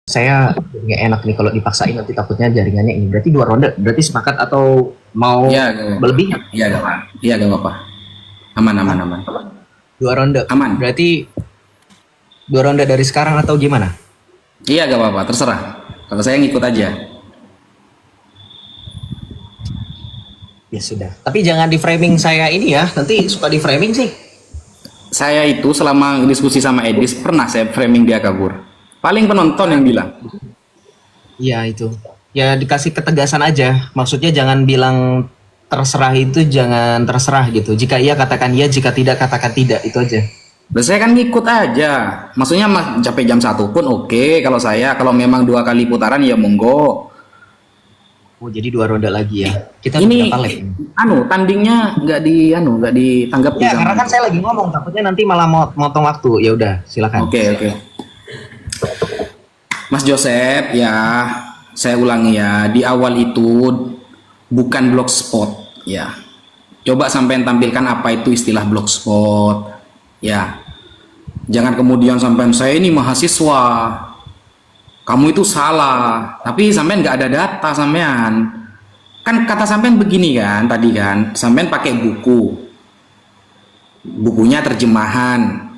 Saya nggak enak nih kalau dipaksain, nanti takutnya jaringannya ini. Berarti 2 ronde, berarti sepakat atau mau berlebih? Iya, gak apa-apa. Aman. 2 ronde. Aman. Berarti 2 ronde dari sekarang atau gimana? Iya, gak apa-apa, terserah. Kalau saya ngikut aja. Ya sudah. Tapi jangan di framing saya ini ya. Nanti suka di framing sih. Saya itu selama diskusi sama Edis pernah saya framing dia kabur. Paling penonton yang bilang. Iya itu. Ya dikasih ketegasan aja. Maksudnya jangan bilang terserah, itu jangan terserah gitu. Jika iya katakan iya, jika tidak katakan tidak, itu aja. Dan saya kan ngikut aja. Maksudnya sampai jam 1 pun oke. Kalau saya, kalau memang 2 kali putaran ya monggo. Oh jadi 2 ronde lagi ya. Kita ini berapa leg? Tandingnya nggak ditanggapi. Ya karena kan saya lagi ngomong, takutnya nanti malah motong waktu. Ya udah, silakan. Oke. Mas Joseph, ya saya ulangi ya, di awal itu bukan blogspot ya. Coba sampean tampilkan apa itu istilah blogspot. Ya. Jangan kemudian sampean saya ini mahasiswa. Kamu itu salah. Tapi sampean nggak ada data sampean. Kan kata sampean begini kan tadi kan. Sampean pakai buku. Bukunya terjemahan.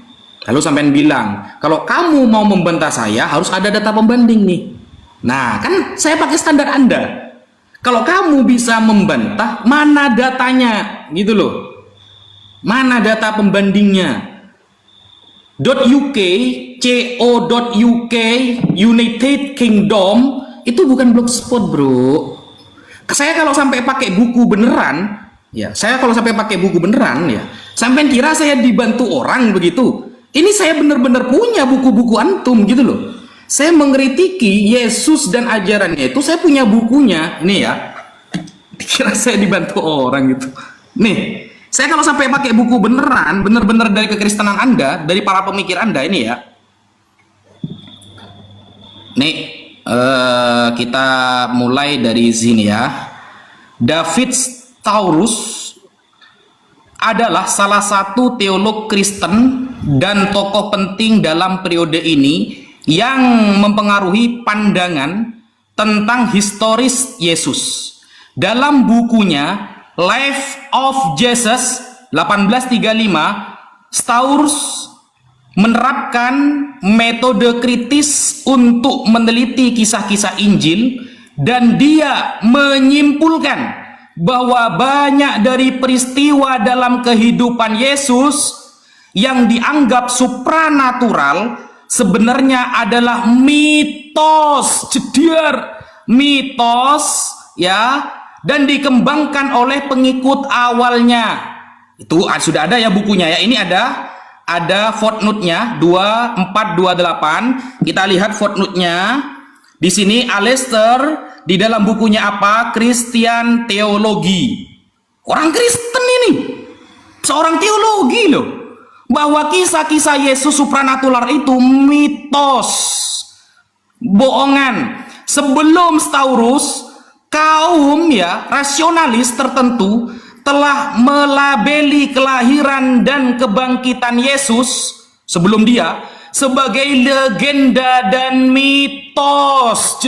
Lalu sampean bilang, kalau kamu mau membantah saya harus ada data pembanding nih. Nah, kan saya pakai standar Anda. Kalau kamu bisa membantah, mana datanya? Gitu loh. Mana data pembandingnya? .uk, co.uk, United Kingdom, itu bukan blogspot, bro. Saya kalau sampai pakai buku beneran, ya, sampai kira saya dibantu orang begitu. Ini saya benar-benar punya buku-buku antum gitu loh. Saya mengkritiki Yesus dan ajarannya itu, saya punya bukunya. Ini ya, kira saya dibantu orang gitu. Nih, saya kalau sampai pakai buku beneran, bener-bener dari kekristenan Anda, dari para pemikir Anda ini ya. Nih, kita mulai dari sini ya. David Staurus adalah salah satu teolog Kristen dan tokoh penting dalam periode ini yang mempengaruhi pandangan tentang historis Yesus. Dalam bukunya Life of Jesus 1835, Staurus menerapkan metode kritis untuk meneliti kisah-kisah Injil, dan dia menyimpulkan bahwa banyak dari peristiwa dalam kehidupan Yesus yang dianggap supranatural sebenarnya adalah mitos, mitos ya, dan dikembangkan oleh pengikut awalnya. Itu sudah ada ya bukunya ya. Ini ada footnote-nya 2428. Kita lihat footnote-nya. Di sini Alistair di dalam bukunya apa? Christian Theology. Orang Kristen ini. Seorang teologi loh. Bahwa kisah-kisah Yesus supranatural itu mitos, bohongan. Sebelum Staurus, kaum ya rasionalis tertentu telah melabeli kelahiran dan kebangkitan Yesus sebelum dia sebagai legenda dan mitos.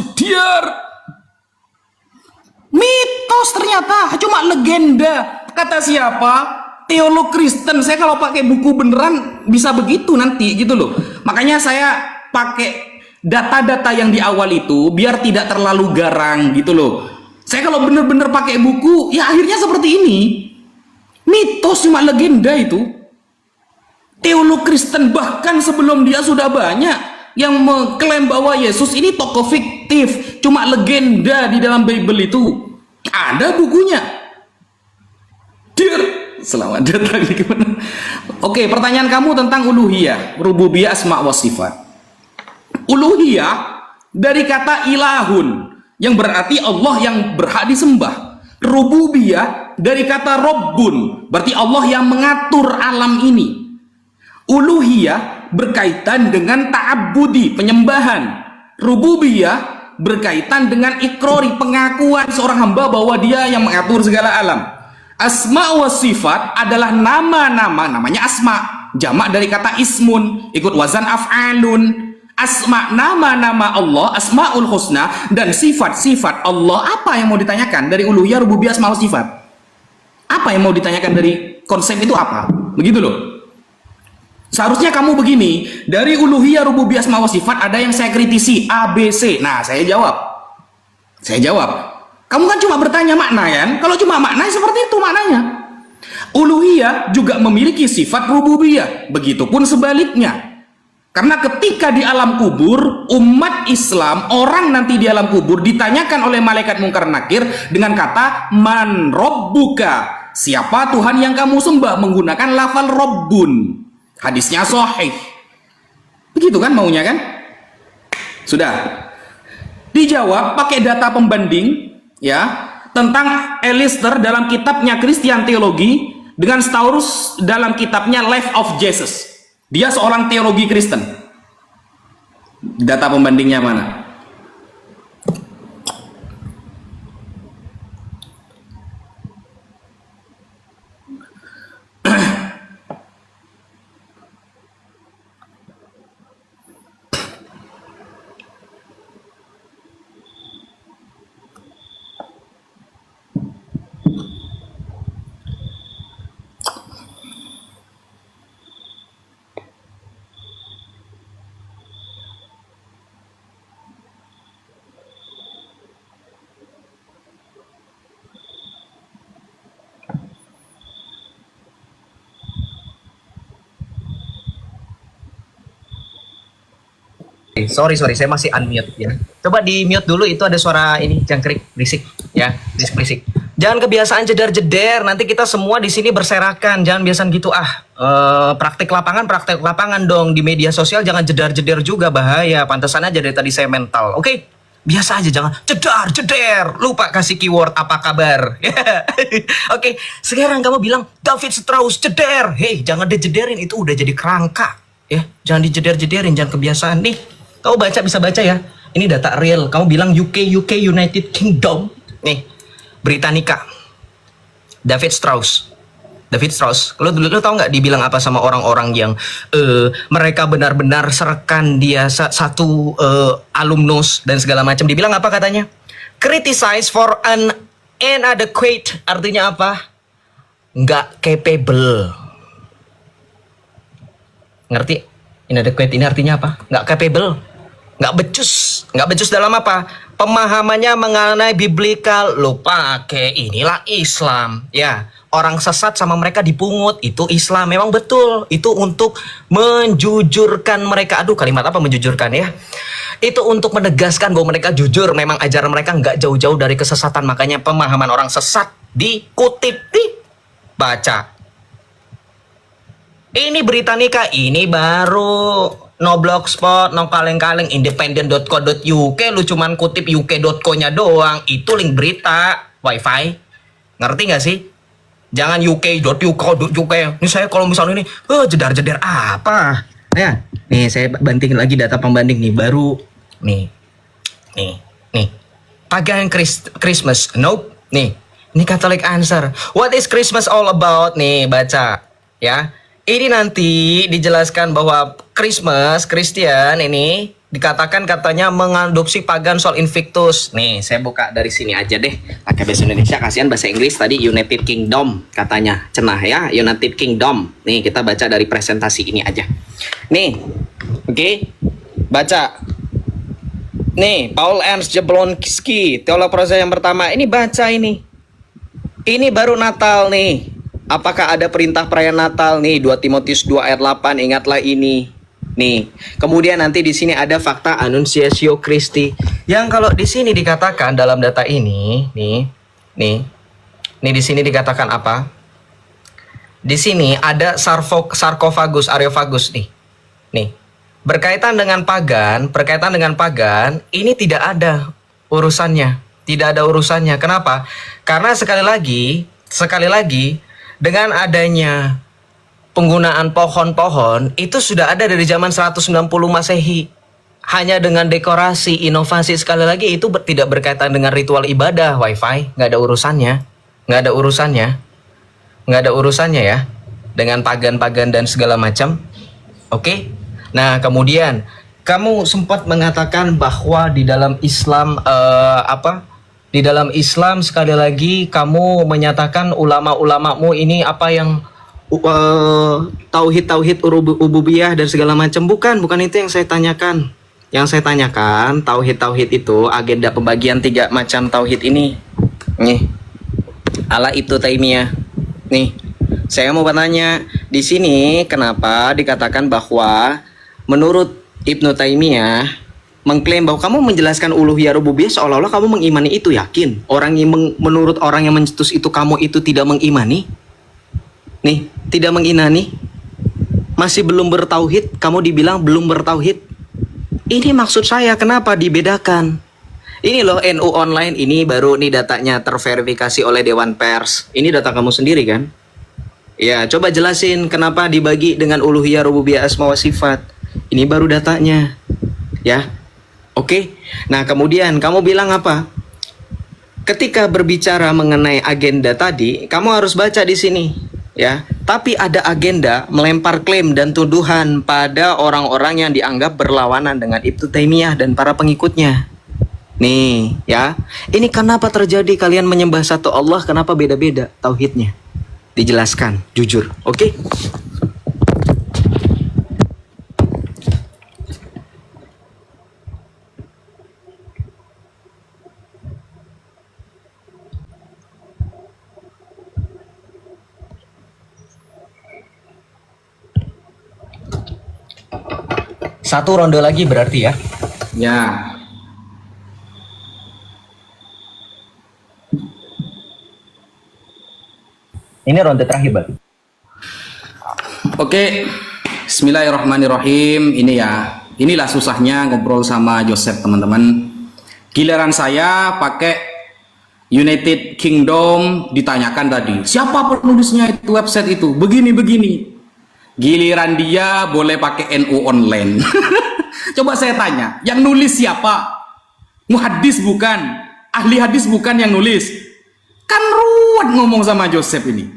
Mitos ternyata cuma legenda. Kata siapa? Teolog Kristen. Saya kalau pakai buku beneran bisa begitu nanti gitu loh. Makanya saya pakai data-data yang di awal itu biar tidak terlalu garang gitu loh. Saya kalau bener-bener pakai buku ya akhirnya seperti ini. Mitos cuma legenda itu. Teolog Kristen bahkan sebelum dia sudah banyak yang mengklaim bahwa Yesus ini tokoh fiktif, cuma legenda di dalam Bible itu. Ada bukunya. Selamat datang di gimana? Oke, pertanyaan kamu tentang uluhiyah, rububiyah, asma wa sifat. Uluhiyah dari kata ilahun yang berarti Allah yang berhak disembah. Rububiyah dari kata Rabbun, berarti Allah yang mengatur alam ini. Uluhiyah berkaitan dengan ta'abbudi, penyembahan. Rububiyah berkaitan dengan ikrori, pengakuan seorang hamba bahwa dia yang mengatur segala alam. Asma wa sifat adalah nama-nama, namanya asma, jamak dari kata ismun, ikut wazan af'alun. Asma, nama-nama Allah, asmaul husna, dan sifat-sifat Allah. Apa yang mau ditanyakan dari uluhiyah, rububiyah, asma wa sifat? Apa yang mau ditanyakan dari konsep itu apa? Begitu loh. Seharusnya kamu begini, dari uluhiyah, rububiyah, asma wa sifat ada yang saya kritisi, A, B, C. Nah, saya jawab. Kamu kan cuma bertanya makna kan? Kalau cuma makna seperti itu maknanya. Uluhiyah juga memiliki sifat rububiyah. Begitupun sebaliknya. Karena ketika di alam kubur, umat Islam, orang nanti di alam kubur ditanyakan oleh malaikat mungkar nakir dengan kata man robbuka. Siapa Tuhan yang kamu sembah? Menggunakan lafal robbun. Hadisnya sahih. Begitu kan maunya kan? Sudah. Dijawab pakai data pembanding ya tentang Alistair dalam kitabnya Christian Theology dengan Staurus dalam kitabnya Life of Jesus. Dia seorang teologi Kristen. Data pembandingnya mana? Sorry, saya masih unmute ya. Coba di mute dulu, itu ada suara ini jangkrik berisik ya, berisik. Jangan kebiasaan jedar-jeder, nanti kita semua di sini berserakan. Jangan biasa gitu praktek lapangan dong di media sosial, jangan jedar-jeder juga, bahaya. Pantesan aja dari tadi saya mental. Oke? Biasa aja, jangan jedar-jeder. Lupa kasih keyword apa kabar. Oke, sekarang kamu bilang David Strauss jeder. Hei, jangan dijederin, itu udah jadi kerangka. Ya, jangan dijeder-jederin, jangan kebiasaan nih. Kamu bisa baca ya. Ini data real. Kamu bilang UK United Kingdom. Nih, Britannica. David Strauss. Kalau dulu tahu nggak dibilang apa sama orang-orang yang mereka benar-benar serkan dia satu alumnus dan segala macam. Dibilang apa katanya? Criticize for an inadequate. Artinya apa? Nggak capable. Ngerti? Inadequate ini artinya apa? Nggak capable. Nggak becus dalam apa? Pemahamannya mengenai biblical. Lo pakai inilah Islam. Ya, orang sesat sama mereka dipungut. Itu Islam, memang betul. Itu untuk menjujurkan mereka. Aduh, kalimat apa menjujurkan ya? Itu untuk menegaskan bahwa mereka jujur. Memang ajaran mereka nggak jauh-jauh dari kesesatan. Makanya pemahaman orang sesat dikutip, baca. Ini Britannica, ini baru no blogspot, no kaleng-kaleng, independent.co.uk, lu cuman kutip uk.co-nya doang, itu link berita, wifi, ngerti gak sih? Jangan uk.uk. Ini saya kalau misalnya ini, jedar-jedar apa? Ya, nih saya bandingin lagi data pembanding nih, baru, nih, Pagan Christmas, nope, nih, ini Catholic answer, what is Christmas all about? Nih, baca, ya. Ini nanti dijelaskan bahwa Kristen ini dikatakan katanya mengadopsi pagan Sol Invictus. Nih, saya buka dari sini aja deh. Pakai bahasa Indonesia, kasihan bahasa Inggris tadi United Kingdom katanya. Cenah ya, United Kingdom. Nih, kita baca dari presentasi ini aja. Nih, oke. Baca. Nih, Paul Ernst Jablonski, teolog proses yang pertama. Ini baca ini. Ini baru Natal nih. Apakah ada perintah perayaan Natal nih? 2 Timotius 2 ayat 8, ingatlah ini. Nih, kemudian nanti di sini ada fakta Annunciatio Christi. Yang kalau di sini dikatakan dalam data ini, nih di sini dikatakan apa? Di sini ada sarkofagus, areofagus nih. Nih, berkaitan dengan pagan, ini tidak ada urusannya. Kenapa? Karena sekali lagi dengan adanya penggunaan pohon-pohon itu sudah ada dari zaman 190 Masehi. Hanya dengan dekorasi, inovasi, sekali lagi itu tidak berkaitan dengan ritual ibadah, wifi, nggak ada urusannya ya dengan pagan-pagan dan segala macam. Oke? Nah, kemudian kamu sempat mengatakan bahwa di dalam Islam di dalam Islam sekali lagi kamu menyatakan ulama-ulamamu ini apa yang tauhid ububiyah dan segala macam. Bukan itu yang saya tanyakan. Yang saya tanyakan tauhid itu agenda pembagian 3 macam tauhid ini. Nih, ala Ibnu Taimiyah. Nih, saya mau bertanya di sini kenapa dikatakan bahwa menurut Ibnu Taimiyah mengklaim bahwa kamu menjelaskan uluhiyah rububiyah seolah-olah kamu mengimani itu, yakin? Menurut orang yang mencetus itu kamu itu tidak mengimani? Nih, tidak mengimani? Masih belum bertauhid, kamu dibilang belum bertauhid? Ini maksud saya, kenapa dibedakan? Ini loh NU online, ini baru nih datanya terverifikasi oleh Dewan Pers. Ini data kamu sendiri kan? Ya, coba jelasin kenapa dibagi dengan uluhiyah rububiyah asma wa sifat. Ini baru datanya. Ya. Oke, nah kemudian kamu bilang apa? Ketika berbicara mengenai agenda tadi, kamu harus baca di sini, ya. Tapi ada agenda melempar klaim dan tuduhan pada orang-orang yang dianggap berlawanan dengan Ibnu Taimiyah dan para pengikutnya. Nih, ya. Ini kenapa terjadi kalian menyembah satu Allah? Kenapa beda-beda tauhidnya? Dijelaskan, jujur, oke? Satu ronde lagi berarti ya. Ya. Ini ronde terakhir berarti. Oke. Bismillahirrahmanirrahim. Ini ya. Inilah susahnya ngobrol sama Joseph, teman-teman. Giliran saya pakai United Kingdom, ditanyakan tadi, siapa penulisnya itu website itu? Begini-begini. Giliran dia boleh pakai NU online. Coba saya tanya, yang nulis siapa? Muhaddis bukan? Ahli hadis bukan yang nulis? Kan ruwet ngomong sama Joseph ini.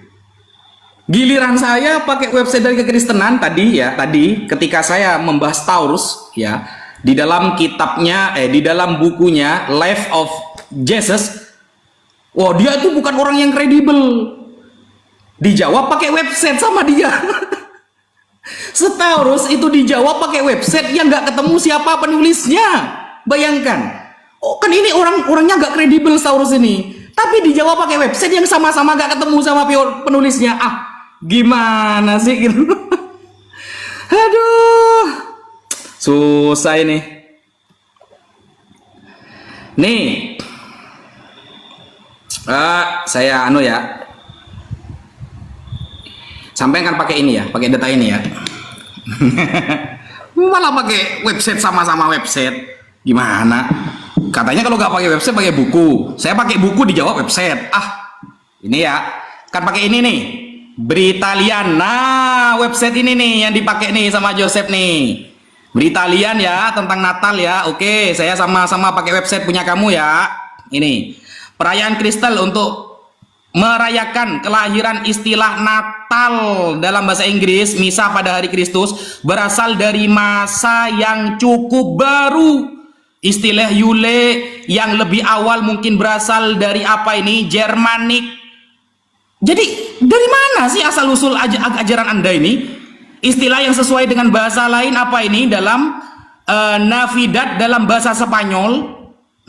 Giliran saya pakai website dari kekristenan tadi ya, tadi ketika saya membahas Taurus ya, di dalam kitabnya di dalam bukunya Life of Jesus, wah dia itu bukan orang yang kredibel. Dijawab pakai website sama dia. Setaurus itu dijawab pakai website yang nggak ketemu siapa penulisnya. Bayangkan. Oh kan ini orangnya nggak kredibel Taurus ini. Tapi dijawab pakai website yang sama-sama nggak ketemu sama penulisnya. Ah, gimana sih gitu? Aduh. Susah ini. Nih. Saya ya. Sampai kan pakai ini ya, pakai data ini ya. Malah pakai website sama-sama website. Gimana? Katanya kalau nggak pakai website pakai buku. Saya pakai buku dijawab website. Ah, ini ya. Kan pakai ini nih. Britalian. Nah, website ini nih yang dipakai nih sama Joseph nih. Britalian ya, tentang Natal ya. Oke, saya sama-sama pakai website punya kamu ya. Ini. Perayaan Kristen untuk merayakan kelahiran istilah Natal dalam bahasa Inggris, misa pada hari Kristus, berasal dari masa yang cukup baru. Istilah Yule yang lebih awal mungkin berasal dari apa ini? Jermanik. Jadi dari mana sih asal usul ajaran Anda ini? Istilah yang sesuai dengan bahasa lain apa ini? Dalam Navidad dalam bahasa Spanyol.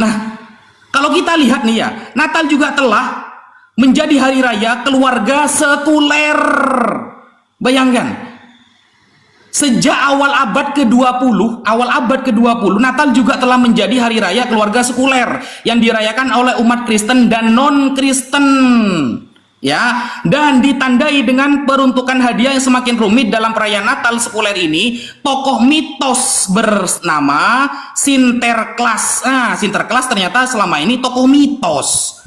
Nah, kalau kita lihat nih ya, Natal juga telah menjadi hari raya keluarga sekuler. Bayangkan. Sejak awal abad ke-20, Natal juga telah menjadi hari raya keluarga sekuler yang dirayakan oleh umat Kristen dan non-Kristen. Ya, dan ditandai dengan peruntukan hadiah yang semakin rumit dalam perayaan Natal sekuler ini. Tokoh mitos bernama Sinterklas. Nah, Sinterklas ternyata selama ini tokoh mitos.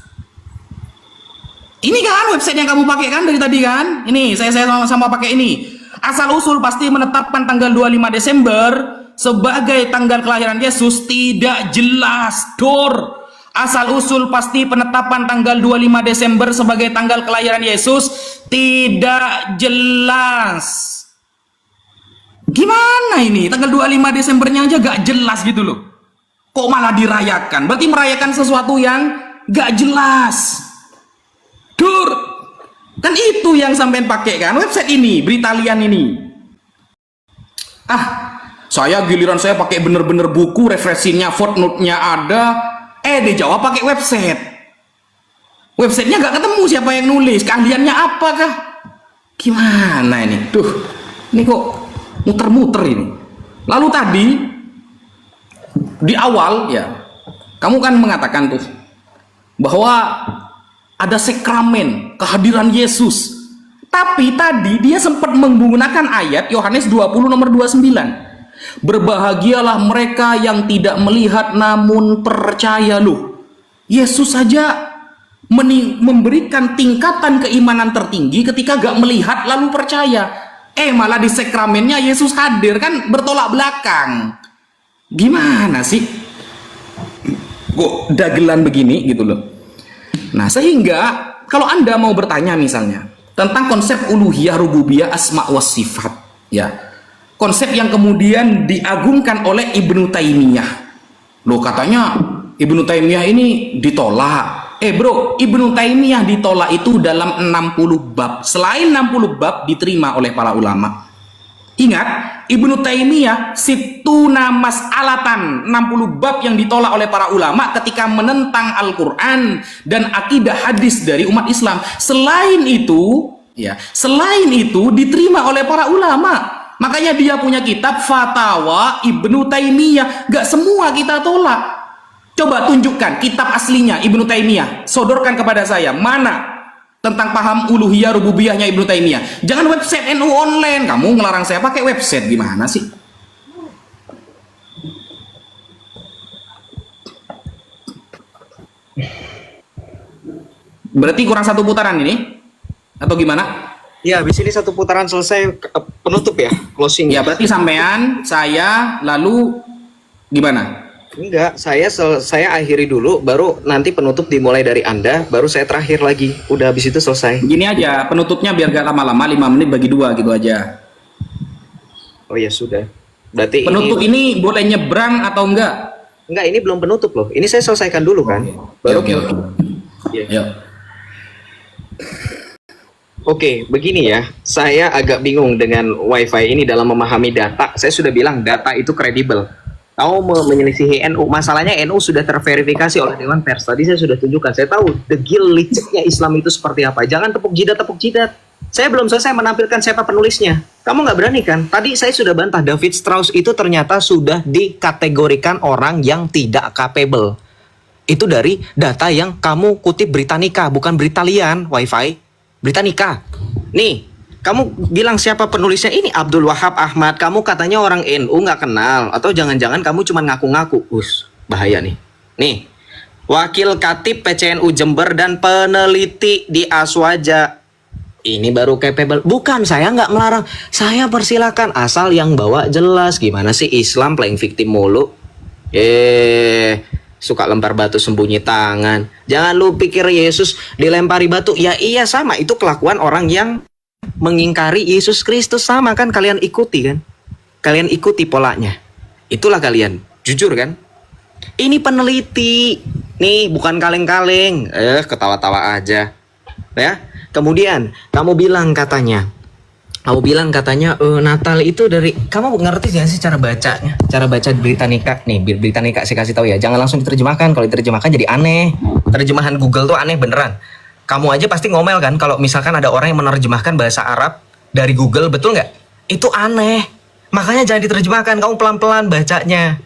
Ini kan website yang kamu pakai kan dari tadi kan? Ini saya sama-sama pakai ini. Asal usul pasti menetapkan tanggal 25 Desember sebagai tanggal kelahiran Yesus tidak jelas, Dor. Asal usul pasti penetapan tanggal 25 Desember sebagai tanggal kelahiran Yesus tidak jelas. Gimana ini? Tanggal 25 Desembernya aja gak jelas gitu loh. Kok malah dirayakan? Berarti merayakan sesuatu yang gak jelas. Dur. Kan itu yang sampean pakai kan website ini, Britalian ini. Ah, saya giliran saya pakai bener-bener buku, referensinya, footnote-nya ada. Dijawab pakai website. Websitenya nggak ketemu siapa yang nulis, keahliannya apakah? Gimana ini? Duh, ini kok muter-muter ini. Lalu tadi di awal ya, kamu kan mengatakan tuh bahwa ada sakramen kehadiran Yesus. Tapi tadi dia sempat menggunakan ayat Yohanes 20 nomor 29. Berbahagialah mereka yang tidak melihat namun percaya loh. Yesus saja memberikan tingkatan keimanan tertinggi ketika gak melihat lalu percaya. Malah di sakramennya Yesus hadir, kan bertolak belakang. Gimana sih? Kok dagelan begini gitu loh. Nah, sehingga kalau Anda mau bertanya misalnya tentang konsep uluhiyah, rububiyah, asma wa sifat, ya. Konsep yang kemudian diagungkan oleh Ibnu Taimiyah. Loh, katanya Ibnu Taimiyah ini ditolak. Bro, Ibnu Taimiyah ditolak itu dalam 60 bab. Selain 60 bab diterima oleh para ulama. Ingat, Ibnu Taimiyah situna mas'alatan, 60 bab yang ditolak oleh para ulama ketika menentang Al-Quran dan akidah hadis dari umat Islam. Selain itu diterima oleh para ulama. Makanya dia punya kitab Fatawa Ibnu Taimiyah. Gak semua kita tolak. Coba tunjukkan kitab aslinya Ibnu Taimiyah. Sodorkan kepada saya. Mana tentang paham uluhiyah rububiyahnya Ibnu Taimiyah. Jangan website NU online. Kamu ngelarang saya pakai website. Gimana sih? Berarti kurang satu putaran ini? Atau gimana? Ya, habis ini satu putaran selesai, penutup ya, closing. Ya, berarti sampean, saya, lalu gimana? Enggak, saya akhiri dulu, baru nanti penutup dimulai dari Anda, baru saya terakhir lagi. Udah habis itu selesai. Gini aja, penutupnya biar gak lama-lama, 5 menit bagi 2 gitu aja. Oh ya sudah. Berarti Penutup ini boleh nyebrang atau enggak? enggak, ini belum penutup loh. Ini saya selesaikan dulu kan. Baru Oke. Iya. Yuk. Oke, begini ya. Saya agak bingung dengan WiFi ini dalam memahami data. Saya sudah bilang data itu kredibel. Kamu menyelisihi NU. Masalahnya NU sudah terverifikasi oleh Dewan Pers. Tadi saya sudah tunjukkan. Saya tahu degil liciknya Islam itu seperti apa. Jangan tepuk jidat, tepuk jidat. Saya belum selesai menampilkan siapa penulisnya. Kamu nggak berani kan? Tadi saya sudah bantah. David Strauss itu ternyata sudah dikategorikan orang yang tidak capable. Itu dari data yang kamu kutip Britannica, bukan Britalian, WiFi. Britannica. Nih, kamu bilang siapa penulisnya? Ini Abdul Wahab Ahmad. Kamu katanya orang NU nggak kenal. Atau jangan-jangan kamu cuma ngaku-ngaku. Bahaya nih. Nih, Wakil Katib PCNU Jember dan peneliti di Aswaja. Ini baru capable. Bukan, saya nggak melarang. Saya persilakan. Asal yang bawa jelas. Gimana sih Islam playing victim mulu? Suka lempar batu sembunyi tangan. Jangan lu pikir Yesus dilempari batu. Ya iya sama. Itu kelakuan orang yang mengingkari Yesus Kristus. Sama kan, kalian ikuti kan. Kalian ikuti polanya. Itulah kalian. Jujur kan. Ini peneliti. Nih bukan kaleng-kaleng. Ketawa-tawa aja. Ya. Kemudian kamu bilang katanya Natal itu dari, kamu ngerti gak sih cara bacanya? Cara baca Britannica. Nih, Britannica saya kasih tahu ya. Jangan langsung diterjemahkan. Kalau diterjemahkan jadi aneh. Terjemahan Google tuh aneh beneran. Kamu aja pasti ngomel kan kalau misalkan ada orang yang menerjemahkan bahasa Arab dari Google, betul nggak? Itu aneh. Makanya jangan diterjemahkan. Kamu pelan-pelan bacanya.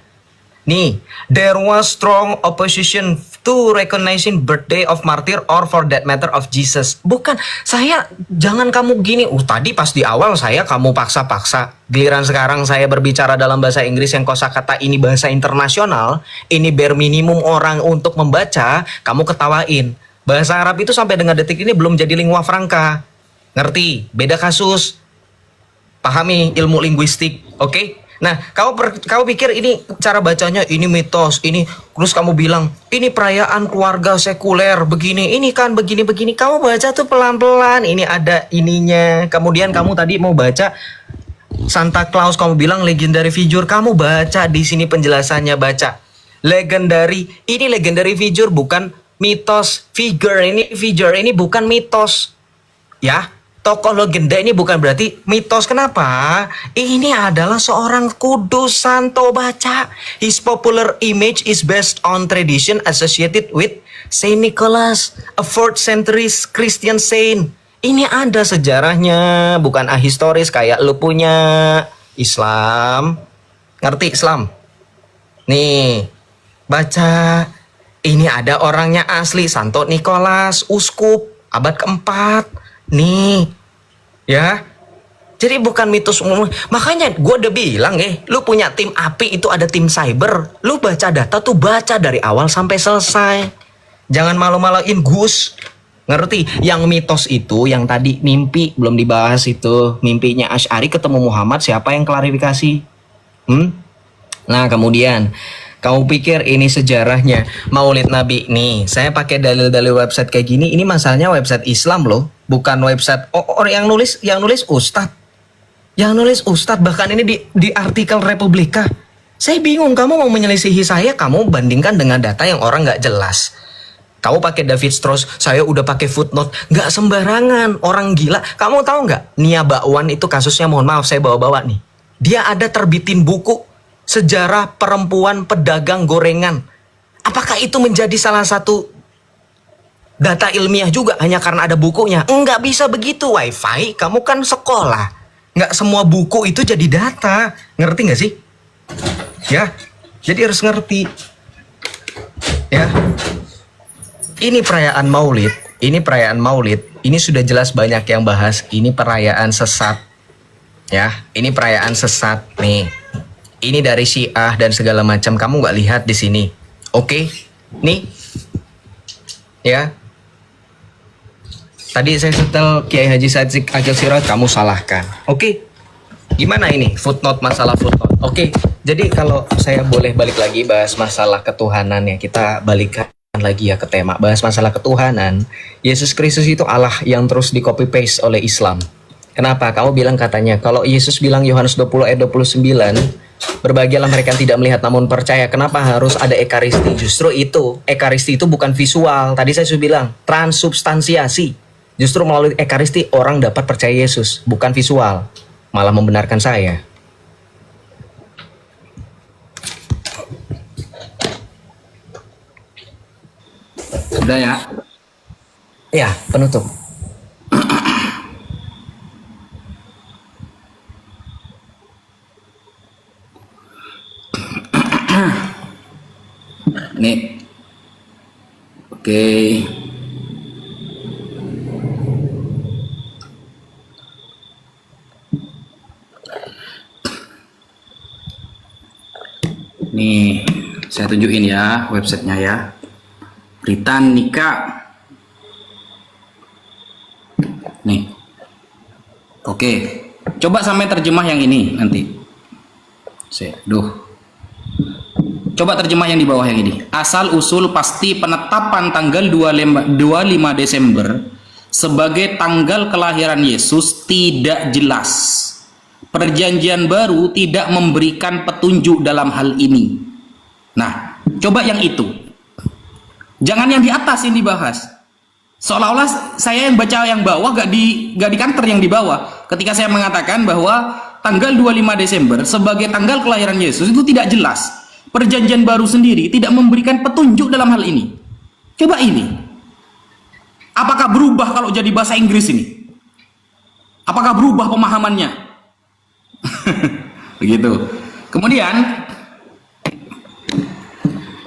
Nih, there was strong opposition to recognizing birthday of martyr or for that matter of Jesus. Bukan, jangan kamu gini. Tadi pas di awal kamu paksa-paksa. Giliran sekarang saya berbicara dalam bahasa Inggris yang kosakata ini bahasa internasional, ini bare minimum orang untuk membaca, kamu ketawain. Bahasa Arab itu sampai dengan detik ini belum jadi lingua franca. Ngerti? Beda kasus. Pahami ilmu linguistik, oke? Nah, kamu pikir ini cara bacanya, ini mitos, ini terus kamu bilang ini perayaan keluarga sekuler begini, ini kan begini-begini. Kamu baca tuh pelan-pelan, ini ada ininya. Kemudian kamu tadi mau baca Santa Claus, kamu bilang legendary figure, kamu baca di sini penjelasannya, baca legendary. Ini legendary figure bukan mitos. Figure ini bukan mitos. Ya. Tokoh legenda ini bukan berarti mitos. Kenapa? Ini adalah seorang kudus, santo, baca. His popular image is based on tradition associated with Saint Nicholas, a 4th century Christian saint. Ini ada sejarahnya, bukan ahistoris kayak lu punya Islam. Ngerti Islam? Nih, baca. Ini ada orangnya asli, Santo Nicholas, uskup, abad keempat. Nih, ya. Jadi bukan mitos umum. Makanya gue udah bilang lu punya tim API itu ada tim cyber. Lu baca data tuh baca dari awal sampai selesai. Jangan malu-maluin Gus. Ngerti? Yang mitos itu yang tadi mimpi belum dibahas itu. Mimpinya Asy'ari ketemu Muhammad, siapa yang klarifikasi? Nah, kemudian kamu pikir ini sejarahnya Maulid Nabi nih? Saya pakai dalil-dalil website kayak gini. Ini masalahnya website Islam loh, bukan website yang nulis Ustadz. Yang nulis Ustadz bahkan ini di artikel Republika. Saya bingung, kamu mau menyelisihi saya, kamu bandingkan dengan data yang orang nggak jelas. Kamu pakai David Strauss, saya udah pakai footnote, nggak sembarangan, orang gila. Kamu tahu nggak? Nia Bakwan itu kasusnya, mohon maaf saya bawa-bawa nih. Dia ada terbitin buku sejarah perempuan pedagang gorengan. Apakah itu menjadi salah satu data ilmiah juga hanya karena ada bukunya? Enggak bisa begitu, WiFi. Kamu kan sekolah. Nggak semua buku itu jadi data. Ngerti nggak sih? Ya, jadi harus ngerti. Ya, ini perayaan Maulid. Ini sudah jelas banyak yang bahas. Ini perayaan sesat. Ya, ini perayaan sesat nih. Ini dari Syiah dan segala macam. Kamu nggak lihat di sini. Oke, nih. Ya. Tadi saya setel Kiai Haji Said Akil Siraj, kamu salahkan. Oke. Gimana ini footnote, masalah footnote? Oke. Jadi kalau saya boleh balik lagi bahas masalah ketuhanan ya, kita balikkan lagi ya ke tema. Bahas masalah ketuhanan. Yesus Kristus itu Allah yang terus di copy paste oleh Islam. Kenapa? Kamu bilang katanya kalau Yesus bilang Yohanes 20 ayat 29, berbahagialah mereka yang tidak melihat namun percaya. Kenapa harus ada ekaristi? Justru itu, ekaristi itu bukan visual. Tadi saya sudah bilang, transubstansiasi. Justru melalui ekaristi orang dapat percaya Yesus, bukan visual. Malah membenarkan saya. Sudah ya? Ya, penutup. Nih. Oke. Nih, saya tunjukin ya websitenya ya. Britannica. Nih. Oke. Coba sampai terjemah yang ini nanti. Coba terjemah yang di bawah yang ini. Asal usul pasti penetapan tanggal 25 Desember sebagai tanggal kelahiran Yesus tidak jelas. Perjanjian baru tidak memberikan petunjuk dalam hal ini. Nah, coba yang itu. Jangan yang di atas yang dibahas. Seolah-olah saya yang baca yang bawah gak di counter yang di bawah. Ketika saya mengatakan bahwa tanggal 25 Desember sebagai tanggal kelahiran Yesus itu tidak jelas. Perjanjian baru sendiri tidak memberikan petunjuk dalam hal ini. Coba ini. Apakah berubah kalau jadi bahasa Inggris ini? Apakah berubah pemahamannya? Begitu. Kemudian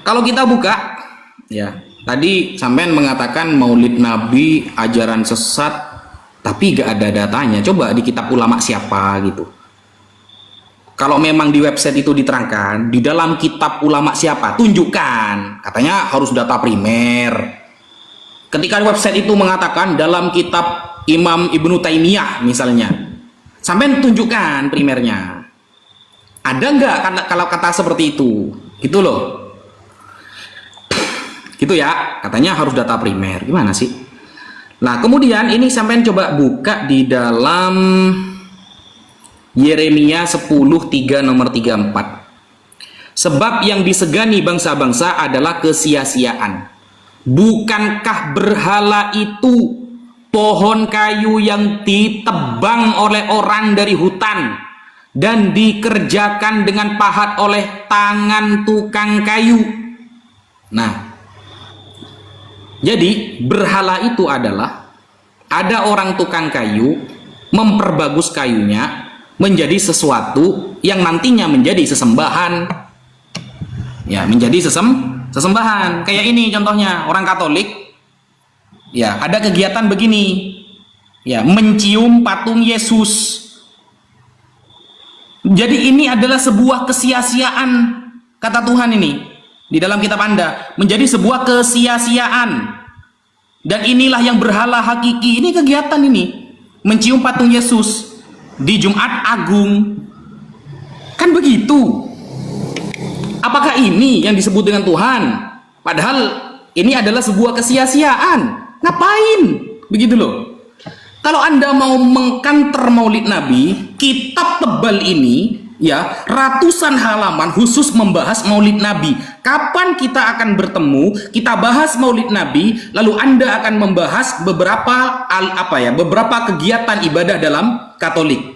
kalau kita buka ya, tadi sampean mengatakan Maulid Nabi ajaran sesat tapi gak ada datanya. Coba di kitab ulama siapa gitu. Kalau memang di website itu diterangkan, di dalam kitab ulama siapa? Tunjukkan. Katanya harus data primer. Ketika website itu mengatakan dalam kitab Imam Ibnu Taimiyah misalnya, sampai tunjukkan primernya. Ada nggak kalau kata seperti itu? Gitu loh. Gitu ya, katanya harus data primer. Gimana sih? Nah, kemudian ini sampai coba buka di dalam Yeremia 10:3 nomor 34. Sebab yang disegani bangsa-bangsa adalah kesia-siaan. Bukankah berhala itu pohon kayu yang ditebang oleh orang dari hutan dan dikerjakan dengan pahat oleh tangan tukang kayu? Nah, jadi berhala itu adalah ada orang tukang kayu memperbagus kayunya menjadi sesuatu yang nantinya menjadi sesembahan. Ya, menjadi sesembahan. Kayak ini contohnya, orang Katolik ya, ada kegiatan begini. Ya, mencium patung Yesus. Jadi ini adalah sebuah kesia-siaan, kata Tuhan ini di dalam kitab Anda, menjadi sebuah kesia-siaan. Dan inilah yang berhala hakiki. Ini kegiatan ini, mencium patung Yesus di Jumat Agung. Kan begitu. Apakah ini yang disebut dengan Tuhan? Padahal ini adalah sebuah kesia-siaan. Ngapain? Begitu loh. Kalau Anda mau mengkanter Maulid Nabi, kitab tebal ini ya, ratusan halaman khusus membahas Maulid Nabi. Kapan kita akan bertemu, kita bahas Maulid Nabi, lalu Anda akan membahas beberapa kegiatan ibadah dalam Katolik.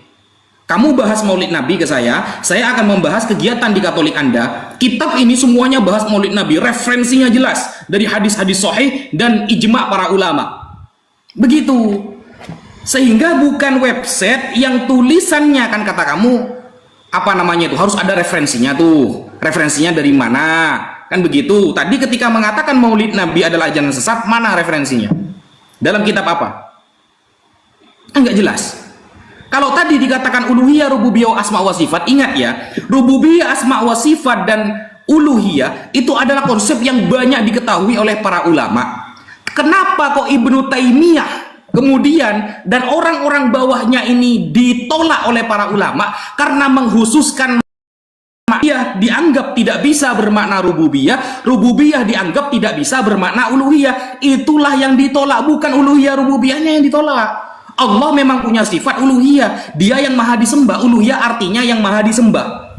Kamu bahas Maulid Nabi ke saya akan membahas kegiatan di Katolik Anda. Kitab ini semuanya bahas Maulid Nabi, referensinya jelas dari hadis-hadis sahih dan ijma para ulama. Begitu. Sehingga bukan website yang tulisannya, kan kata kamu apa namanya itu harus ada referensinya tuh. Referensinya dari mana? Kan begitu. Tadi ketika mengatakan Maulid Nabi adalah ajaran sesat, mana referensinya? Dalam kitab apa? Kan nggak jelas. Kalau tadi dikatakan uluhiyah, rububiyah, asma wa sifat, ingat ya, rububiyah, asma wa sifat dan uluhiyah itu adalah konsep yang banyak diketahui oleh para ulama. Kenapa kok Ibnu Taimiyah kemudian dan orang-orang bawahnya ini ditolak oleh para ulama? Karena menghususkan rububiyah dianggap tidak bisa bermakna rububiyah, rububiyah dianggap tidak bisa bermakna uluhiyah. Itulah yang ditolak, bukan uluhiyah rububiyahnya yang ditolak. Allah memang punya sifat uluhiyah, dia yang maha disembah. Uluhiyah artinya yang maha disembah.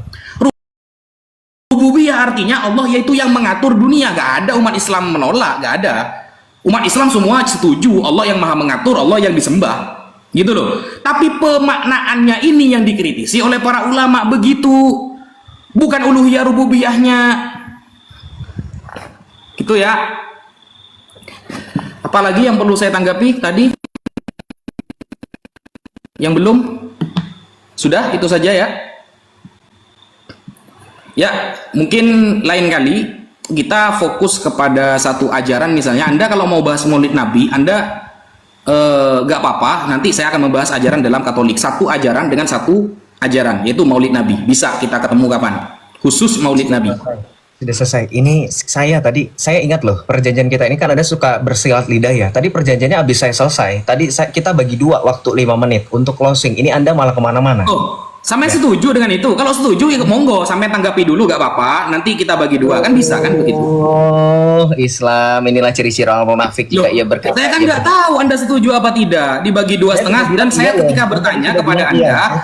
Rububiyah artinya Allah yaitu yang mengatur dunia. Gak ada umat Islam menolak, gak ada. Umat Islam semua setuju Allah yang maha mengatur, Allah yang disembah, gitu loh. Tapi pemaknaannya ini yang dikritisi oleh para ulama, begitu, bukan uluhiyah rububiyahnya, gitu ya. Apalagi yang perlu saya tanggapi tadi? Yang belum? Sudah, itu saja ya. Ya, mungkin lain kali kita fokus kepada satu ajaran. Misalnya Anda kalau mau bahas Maulid Nabi, Anda gak apa-apa, nanti saya akan membahas ajaran dalam Katolik. Satu ajaran dengan satu ajaran, yaitu Maulid Nabi. Bisa kita ketemu kapan? Khusus Maulid Nabi. Sudah selesai. Ini saya ingat loh, perjanjian kita ini kan ada suka bersilat lidah ya. Tadi perjanjiannya habis saya selesai. Tadi kita bagi dua waktu 5 menit untuk closing. Ini Anda malah kemana-mana. Oh, sampai setuju dengan itu? Kalau setuju ya monggo, sampai tanggapi dulu gak apa-apa. Nanti kita bagi dua, kan bisa kan begitu? Oh, Islam inilah ciri-ciri orang munafik jika ia berkata. Saya kan nggak tahu Anda setuju apa tidak. Dibagi 2,5 dan saya ketika bertanya kepada Anda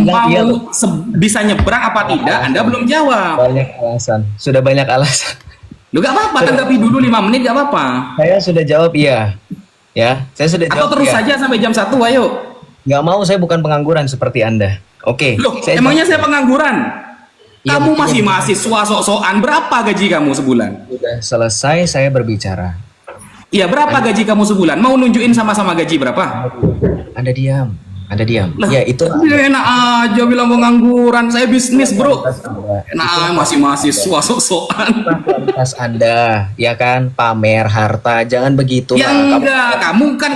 mau bisa nyebrang apa tidak, Anda belum jawab. Banyak alasan. Sudah banyak alasan. Lu gak apa-apa, tanggapi dulu 5 menit gak apa-apa. Saya sudah jawab iya. Ya, saya sudah jawab. Atau terus iya. saja sampai jam 1, ayo. Nggak mau, saya bukan pengangguran seperti Anda. Oke. Loh, emangnya saya pengangguran? Iya, Kamu betul. masih mahasiswa sok-sokan. Berapa gaji kamu sebulan? Sudah selesai saya berbicara. Iya, berapa gaji kamu sebulan? Mau nunjukin sama-sama gaji berapa? Anda diam. Anda diam. Lah, Ya, itu enak aja bilang pengangguran. Saya bisnis, bro. Enak, masih mahasiswa sok-sokan. kualitas Anda, ya kan? Pamer harta, jangan begitu. Ya enggak,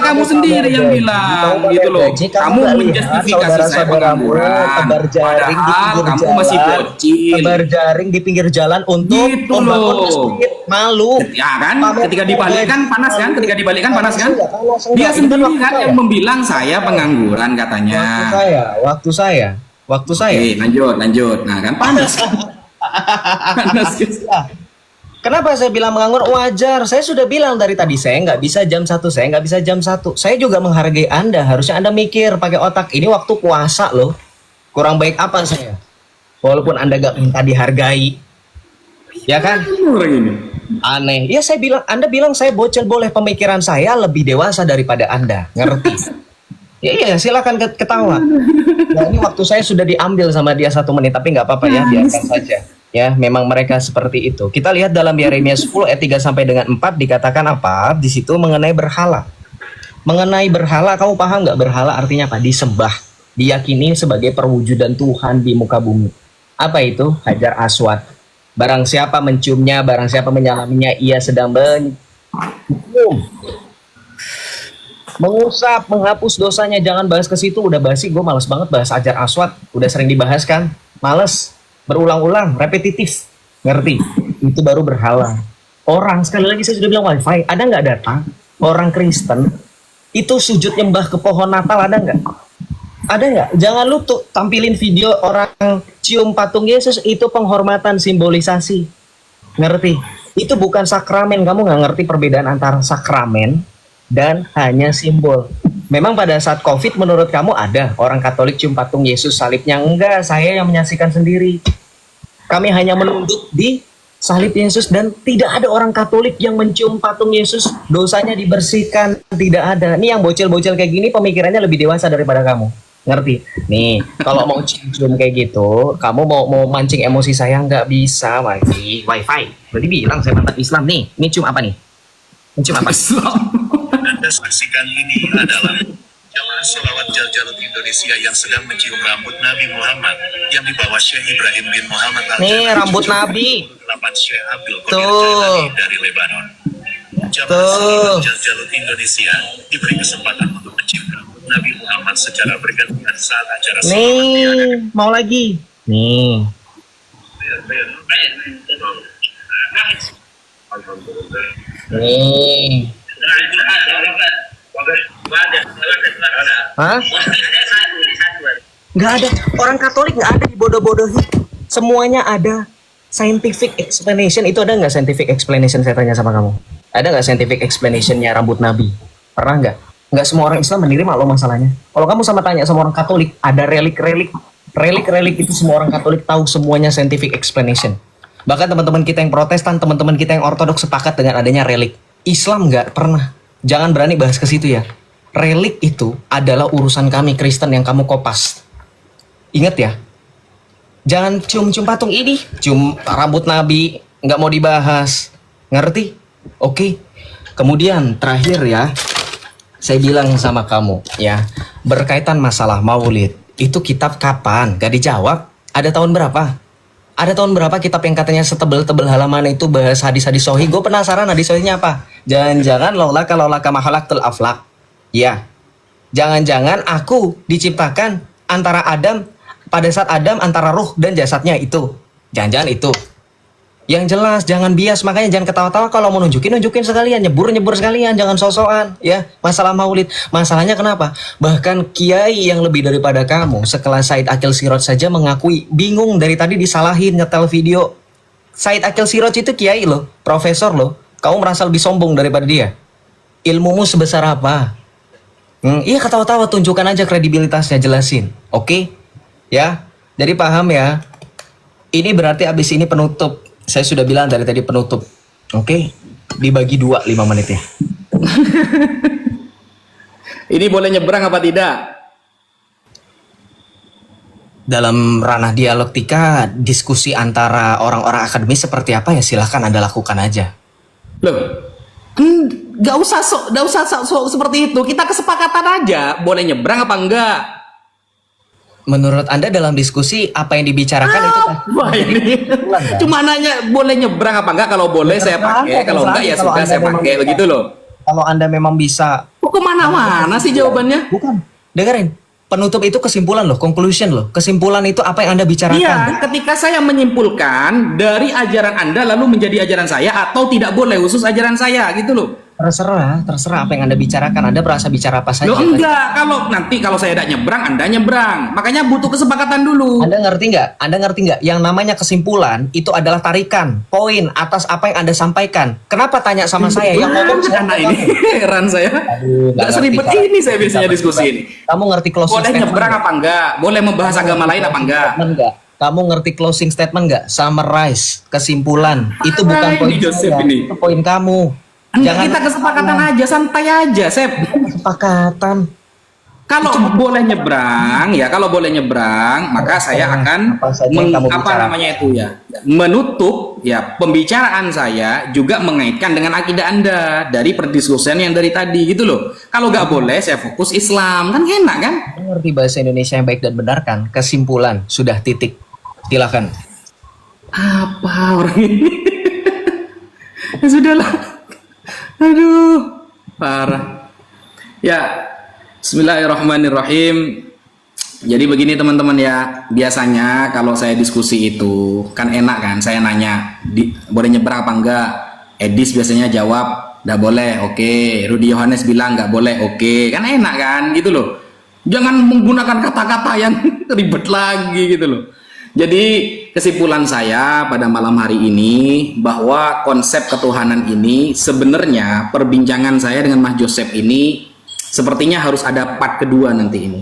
kamu sendiri yang bilang gitu loh. Kamu menjustifikasi saya pengangguran. Tebar jaring di Padahal pinggir kamu jalan. masih bocil. Tebar jaring di pinggir jalan untuk Gitu membangun loh. masjid. Malu. Ya kan, Pamer ketika dibalikkan panas kan, ketika dibalikkan panas kan. Panas, Dia enggak. sendiri Itu kan waktu yang membilang saya pengangguran katanya. Waktu saya. Oke, lanjut. Nah kan panas. Panas. Kenapa saya bilang menganggur? Wajar. Saya sudah bilang dari tadi saya nggak bisa jam 1, saya nggak bisa jam 1. Saya juga menghargai Anda. Harusnya Anda mikir pakai otak. Ini waktu puasa loh. Kurang baik apa saya? Walaupun Anda nggak minta dihargai, ya kan? Orang ini. Aneh. Ya saya bilang, Anda bilang saya bocil, boleh, pemikiran saya lebih dewasa daripada Anda. Ngerti? Iya, silakan ketawa. Nah, ini waktu saya sudah diambil sama dia 1 menit, tapi nggak apa-apa ya, biarkan saja. Ya, memang mereka seperti itu. Kita lihat dalam Yeremia 10 ayat 3 sampai dengan 4 dikatakan apa? Di situ mengenai berhala. Mengenai berhala, kamu paham nggak berhala artinya apa? Disembah, diyakini sebagai perwujudan Tuhan di muka bumi. Apa itu? Hajar Aswad. Barang siapa menciumnya, barang siapa menyalaminya, ia sedang mengusap, menghapus dosanya. Jangan bahas ke situ, udah basi. Gue males banget bahas Hajar Aswad, udah sering dibahas kan. Males, berulang-ulang, repetitif. Ngerti? Itu baru berhala. Orang, sekali lagi saya sudah bilang wifi, ada nggak datang orang Kristen itu sujud nyembah ke pohon Natal, ada nggak? Ada nggak? Jangan lu tuh tampilin video orang cium patung Yesus, itu penghormatan, simbolisasi. Ngerti? Itu bukan sakramen. Kamu nggak ngerti perbedaan antara sakramen dan hanya simbol. Memang pada saat COVID menurut kamu ada orang Katolik cium patung Yesus, salibnya? Enggak, saya yang menyaksikan sendiri. Kami hanya menunduk di salib Yesus dan tidak ada orang Katolik yang mencium patung Yesus, dosanya dibersihkan, tidak ada. Nih yang bocil-bocil kayak gini pemikirannya lebih dewasa daripada kamu. Ngerti? Nih, kalau mau cium kayak gitu, kamu mau mancing emosi saya, nggak bisa, wifi. Berarti bilang saya mantan Islam nih. Ini cium apa nih? Ini cium apa? Islam. Anda saksikan ini adalah jamaah Jaljalut Indonesia yang sedang mencium rambut Nabi Muhammad yang dibawa Syekh Ibrahim bin Muhammad Nih, rambut Nabi. 8 Syekh Abdul Qadir Tuh. Jailani dari Lebanon. Jamaah Jaljalut Indonesia diberi kesempatan untuk mencium rambut Nabi Muhammad secara bergantian saat acara Nih, mau lagi. Nih. Nih. Hah? Nggak ada. Orang Katolik nggak ada dibodoh-bodohi. Semuanya ada. Scientific explanation itu ada nggak scientific explanation, saya tanya sama kamu? Ada nggak scientific explanationnya rambut Nabi? Pernah nggak? Nggak semua orang Islam menerima loh masalahnya. Kalau kamu sama tanya sama orang Katolik, ada relik-relik itu semua orang Katolik tahu semuanya scientific explanation. Bahkan teman-teman kita yang Protestan, teman-teman kita yang Ortodoks sepakat dengan adanya relik. Islam nggak pernah. Jangan berani bahas ke situ ya. Relik itu adalah urusan kami Kristen yang kamu kopas. Ingat ya. Jangan cium-cium patung ini, cium rambut Nabi, nggak mau dibahas. Ngerti? Oke. Kemudian terakhir ya, saya bilang sama kamu ya, berkaitan masalah maulid, itu kitab kapan? Gak dijawab. Ada tahun berapa? Ada tahun berapa kitab yang katanya setebel-tebel halaman itu bahas hadis-hadis sohih? Gue penasaran hadis sohihnya apa? Jangan-jangan laulaka mahalaktul aflak. Ya. Jangan-jangan aku diciptakan antara Adam, pada saat Adam antara ruh dan jasadnya itu. Jangan-jangan itu. Yang jelas jangan bias, makanya jangan ketawa-tawa kalau mau nunjukin sekalian, nyebur sekalian, jangan sosokan ya. Masalah maulid, masalahnya kenapa? Bahkan kiai yang lebih daripada kamu sekelas Said Akil Siraj saja mengakui bingung dari tadi disalahin nyetel video. Said Akil Siraj itu kiai loh, profesor loh. Kamu merasa lebih sombong daripada dia. Ilmumu sebesar apa? Iya ketawa-tawa, tunjukkan aja kredibilitasnya, jelasin. Oke? Ya, jadi paham ya. Ini berarti abis ini penutup. Saya sudah bilang dari tadi penutup. Oke, dibagi 2 5 menit ya. Ini boleh nyebrang apa tidak? Dalam ranah dialektika, diskusi antara orang-orang akademis seperti apa ya silahkan Anda lakukan aja. Loh, nggak usah seperti itu. Kita kesepakatan aja. Boleh nyebrang apa enggak? Menurut Anda dalam diskusi apa yang dibicarakan itu pasti Wah ini cuma nanya boleh nyebrang apa enggak. Kalau boleh saya pakai, kalau enggak ya sudah saya pakai, begitu loh. Kalau Anda memang bisa. Kok kemana-mana sih jawabannya? Bukan. Dengerin. Penutup itu kesimpulan loh, conclusion loh. Kesimpulan itu apa yang Anda bicarakan. Iya, ketika saya menyimpulkan dari ajaran Anda lalu menjadi ajaran saya atau tidak boleh khusus ajaran saya gitu loh. Terserah apa yang Anda bicarakan. Anda berasa bicara apa saja. Loh enggak, kalau saya tidak nyebrang, Anda nyebrang. Makanya butuh kesepakatan dulu. Anda ngerti nggak? Yang namanya kesimpulan itu adalah tarikan, poin atas apa yang Anda sampaikan. Kenapa tanya sama saya? Yang ngomong anak ini heran saya. Nggak seribet ini saya biasanya diskusi ini. Kamu ngerti closing Boleh statement? nyebrang apa enggak? Boleh membahas agama lain apa enggak? Kamu ngerti closing statement nggak? Summarize, kesimpulan. Itu bukan poin saya. Itu poin kamu. Enggak, kita kesepakatan aja, santai aja, Sep. Kesepakatan. Kalau boleh nyebrang, maka saya akan menutup ya pembicaraan saya juga mengaitkan dengan akidah Anda dari perdiskusian yang dari tadi gitu loh. Kalau nggak boleh, saya fokus Islam, kan enak kan? Ngerti bahasa Indonesia yang baik dan benar kan? Kesimpulan, sudah titik. Silakan. Apa orang ini? Ya sudahlah. Aduh, parah. Ya, bismillahirrahmanirrahim. Jadi begini teman-teman ya, biasanya kalau saya diskusi itu kan enak kan, saya nanya boleh nyebrang apa enggak. Edis biasanya jawab nggak boleh, oke. Rudi Yohanes bilang nggak boleh, oke. Kan enak kan gitu loh. Jangan menggunakan kata-kata yang ribet lagi gitu loh. Jadi kesimpulan saya pada malam hari ini bahwa konsep ketuhanan ini sebenarnya perbincangan saya dengan Mas Joseph ini sepertinya harus ada part kedua nanti ini.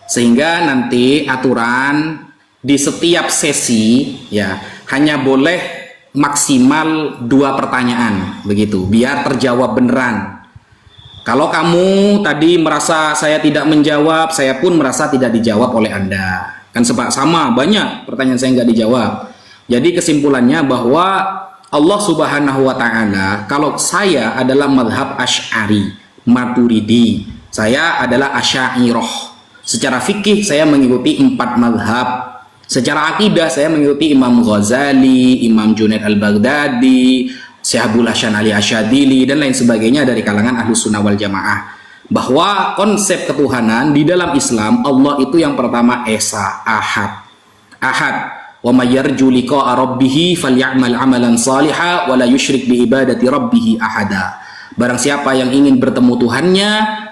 Sehingga nanti aturan di setiap sesi ya hanya boleh maksimal 2 pertanyaan begitu biar terjawab beneran. Kalau kamu tadi merasa saya tidak menjawab, saya pun merasa tidak dijawab oleh Anda. Kan sama banyak pertanyaan saya nggak dijawab. Jadi kesimpulannya bahwa Allah Subhanahu wa Ta'ala, kalau saya adalah madhab Asy'ari Maturidi, saya adalah Asy'ariyah. Secara fikih saya mengikuti 4 mazhab. Secara akidah saya mengikuti Imam Ghazali, Imam Junaid al-Baghdadi, Syekh Abdul Hasan Ali Asyadili, dan lain sebagainya dari kalangan Ahlus Sunnah wal Jamaah. Bahwa konsep ketuhanan di dalam Islam, Allah itu yang pertama Esa, Ahad. Ahad. Wa may yarju liqa'a rabbih falyamal 'amalan shalihan wa la yusyrik bi ibadati rabbih ahada. Barang siapa yang ingin bertemu Tuhannya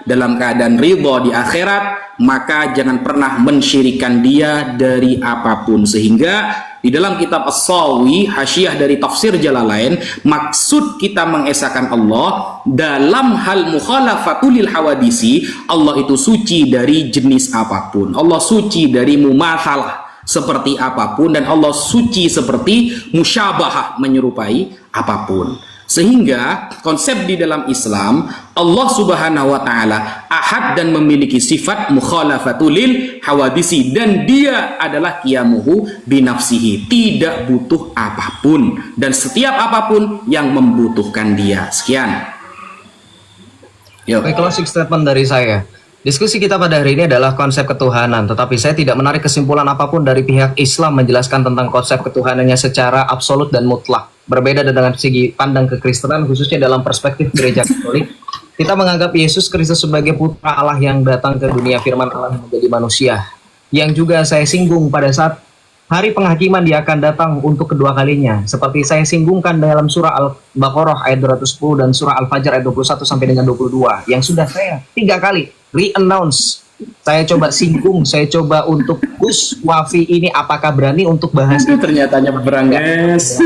dalam keadaan ridha di akhirat, maka jangan pernah mensyirikan dia dari apapun. Sehingga di dalam kitab As-Sawi, hasyiah dari tafsir Jalalain, maksud kita mengesahkan Allah dalam hal mukhalafatul hawadisi, Allah itu suci dari jenis apapun. Allah suci dari mumathalah seperti apapun, dan Allah suci seperti musyabahah, menyerupai apapun. Sehingga konsep di dalam Islam, Allah Subhanahu wa taala ahad dan memiliki sifat mukhalafatul hawadisi, dan dia adalah qiyamuhu binafsihi, tidak butuh apapun dan setiap apapun yang membutuhkan dia. Sekian. Oke, closing statement dari saya. Diskusi kita pada hari ini adalah konsep ketuhanan, tetapi saya tidak menarik kesimpulan apapun dari pihak Islam menjelaskan tentang konsep ketuhanannya secara absolut dan mutlak. Berbeda dengan segi pandang kekristenan, khususnya dalam perspektif gereja Katolik, kita menganggap Yesus Kristus sebagai putra Allah yang datang ke dunia, firman Allah menjadi manusia. Yang juga saya singgung pada saat hari penghakiman dia akan datang untuk kedua kalinya. Seperti saya singgungkan dalam surah Al-Baqarah ayat 210 dan surah Al-Fajr ayat 21 sampai dengan 22. Yang sudah saya 3 kali re-announce. Saya coba singgung, saya coba untuk Gus Wafi ini apakah berani untuk bahas itu. Ternyata berang, guys.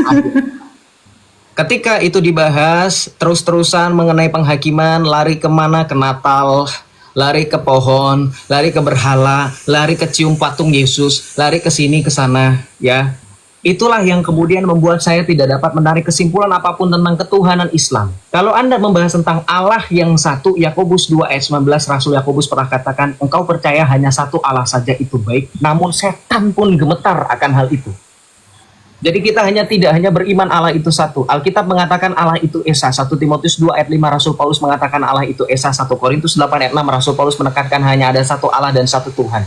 Ketika itu dibahas, terus-terusan mengenai penghakiman, lari kemana? Ke Natal, lari ke pohon, lari ke berhala, lari ke cium patung Yesus, lari ke sini, ke sana, ya. Itulah yang kemudian membuat saya tidak dapat menarik kesimpulan apapun tentang ketuhanan Islam. Kalau Anda membahas tentang Allah yang satu, Yakobus 2 ayat 19, Rasul Yakobus pernah katakan, engkau percaya hanya satu Allah saja itu baik, namun setan pun gemetar akan hal itu. Jadi kita tidak hanya beriman Allah itu satu. Alkitab mengatakan Allah itu Esa. 1 Timotius 2 ayat 5 Rasul Paulus mengatakan Allah itu Esa. 1 Korintus 8 ayat 6 Rasul Paulus menekankan hanya ada satu Allah dan satu Tuhan.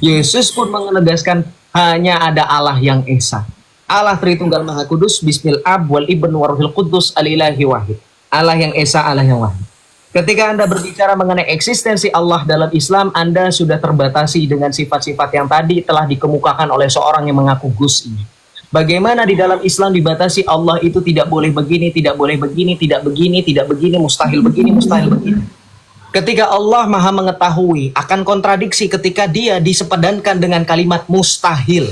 Yesus pun menegaskan hanya ada Allah yang Esa. Allah Tritunggal Maha Kudus, Bismil Ab wal Ibn Waruhil Kudus Alilahi Wahid. Allah yang Esa, Allah yang Wahid. Ketika Anda berbicara mengenai eksistensi Allah dalam Islam, Anda sudah terbatasi dengan sifat-sifat yang tadi telah dikemukakan oleh seorang yang mengaku Gus ini. Bagaimana di dalam Islam dibatasi Allah itu tidak boleh begini, tidak boleh begini, tidak begini, tidak begini, mustahil begini, mustahil begini. Ketika Allah Maha mengetahui akan kontradiksi ketika dia disepadankan dengan kalimat mustahil.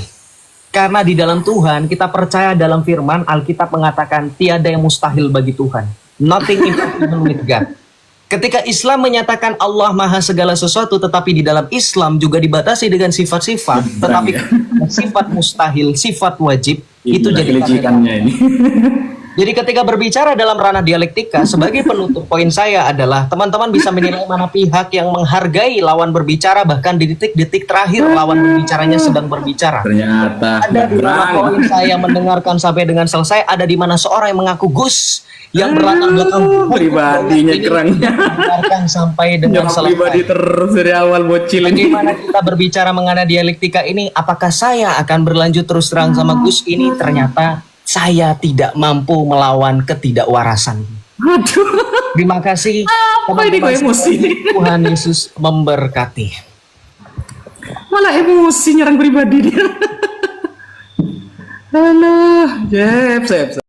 Karena di dalam Tuhan kita percaya dalam firman Alkitab mengatakan tiada yang mustahil bagi Tuhan. Nothing impossible with God. Ketika Islam menyatakan Allah Maha segala sesuatu, tetapi di dalam Islam juga dibatasi dengan sifat-sifat, tetapi sifat mustahil, sifat wajib, itu jadi kelicikannya ini. Jadi ketika berbicara dalam ranah dialektika, sebagai penutup poin saya adalah teman-teman bisa menilai mana pihak yang menghargai lawan berbicara, bahkan di detik-detik terakhir lawan berbicaranya sedang berbicara. Ternyata Ada di mana poin saya mendengarkan sampai dengan selesai, ada di mana seorang yang mengaku Gus yang berlatar belakang pribadinya kerangnya sampai dengan selesai. Pribadi terus dari awal bocil ini. Bagaimana kita berbicara mengenai dialektika ini? Apakah saya akan berlanjut terus terang sama Gus ini? Ternyata saya tidak mampu melawan ketidakwarasan. Aduh. Terima kasih. Apa ini kok emosi? Tuhan Yesus memberkati. Malah emosi nyerang pribadi dia. Alah, Jeb.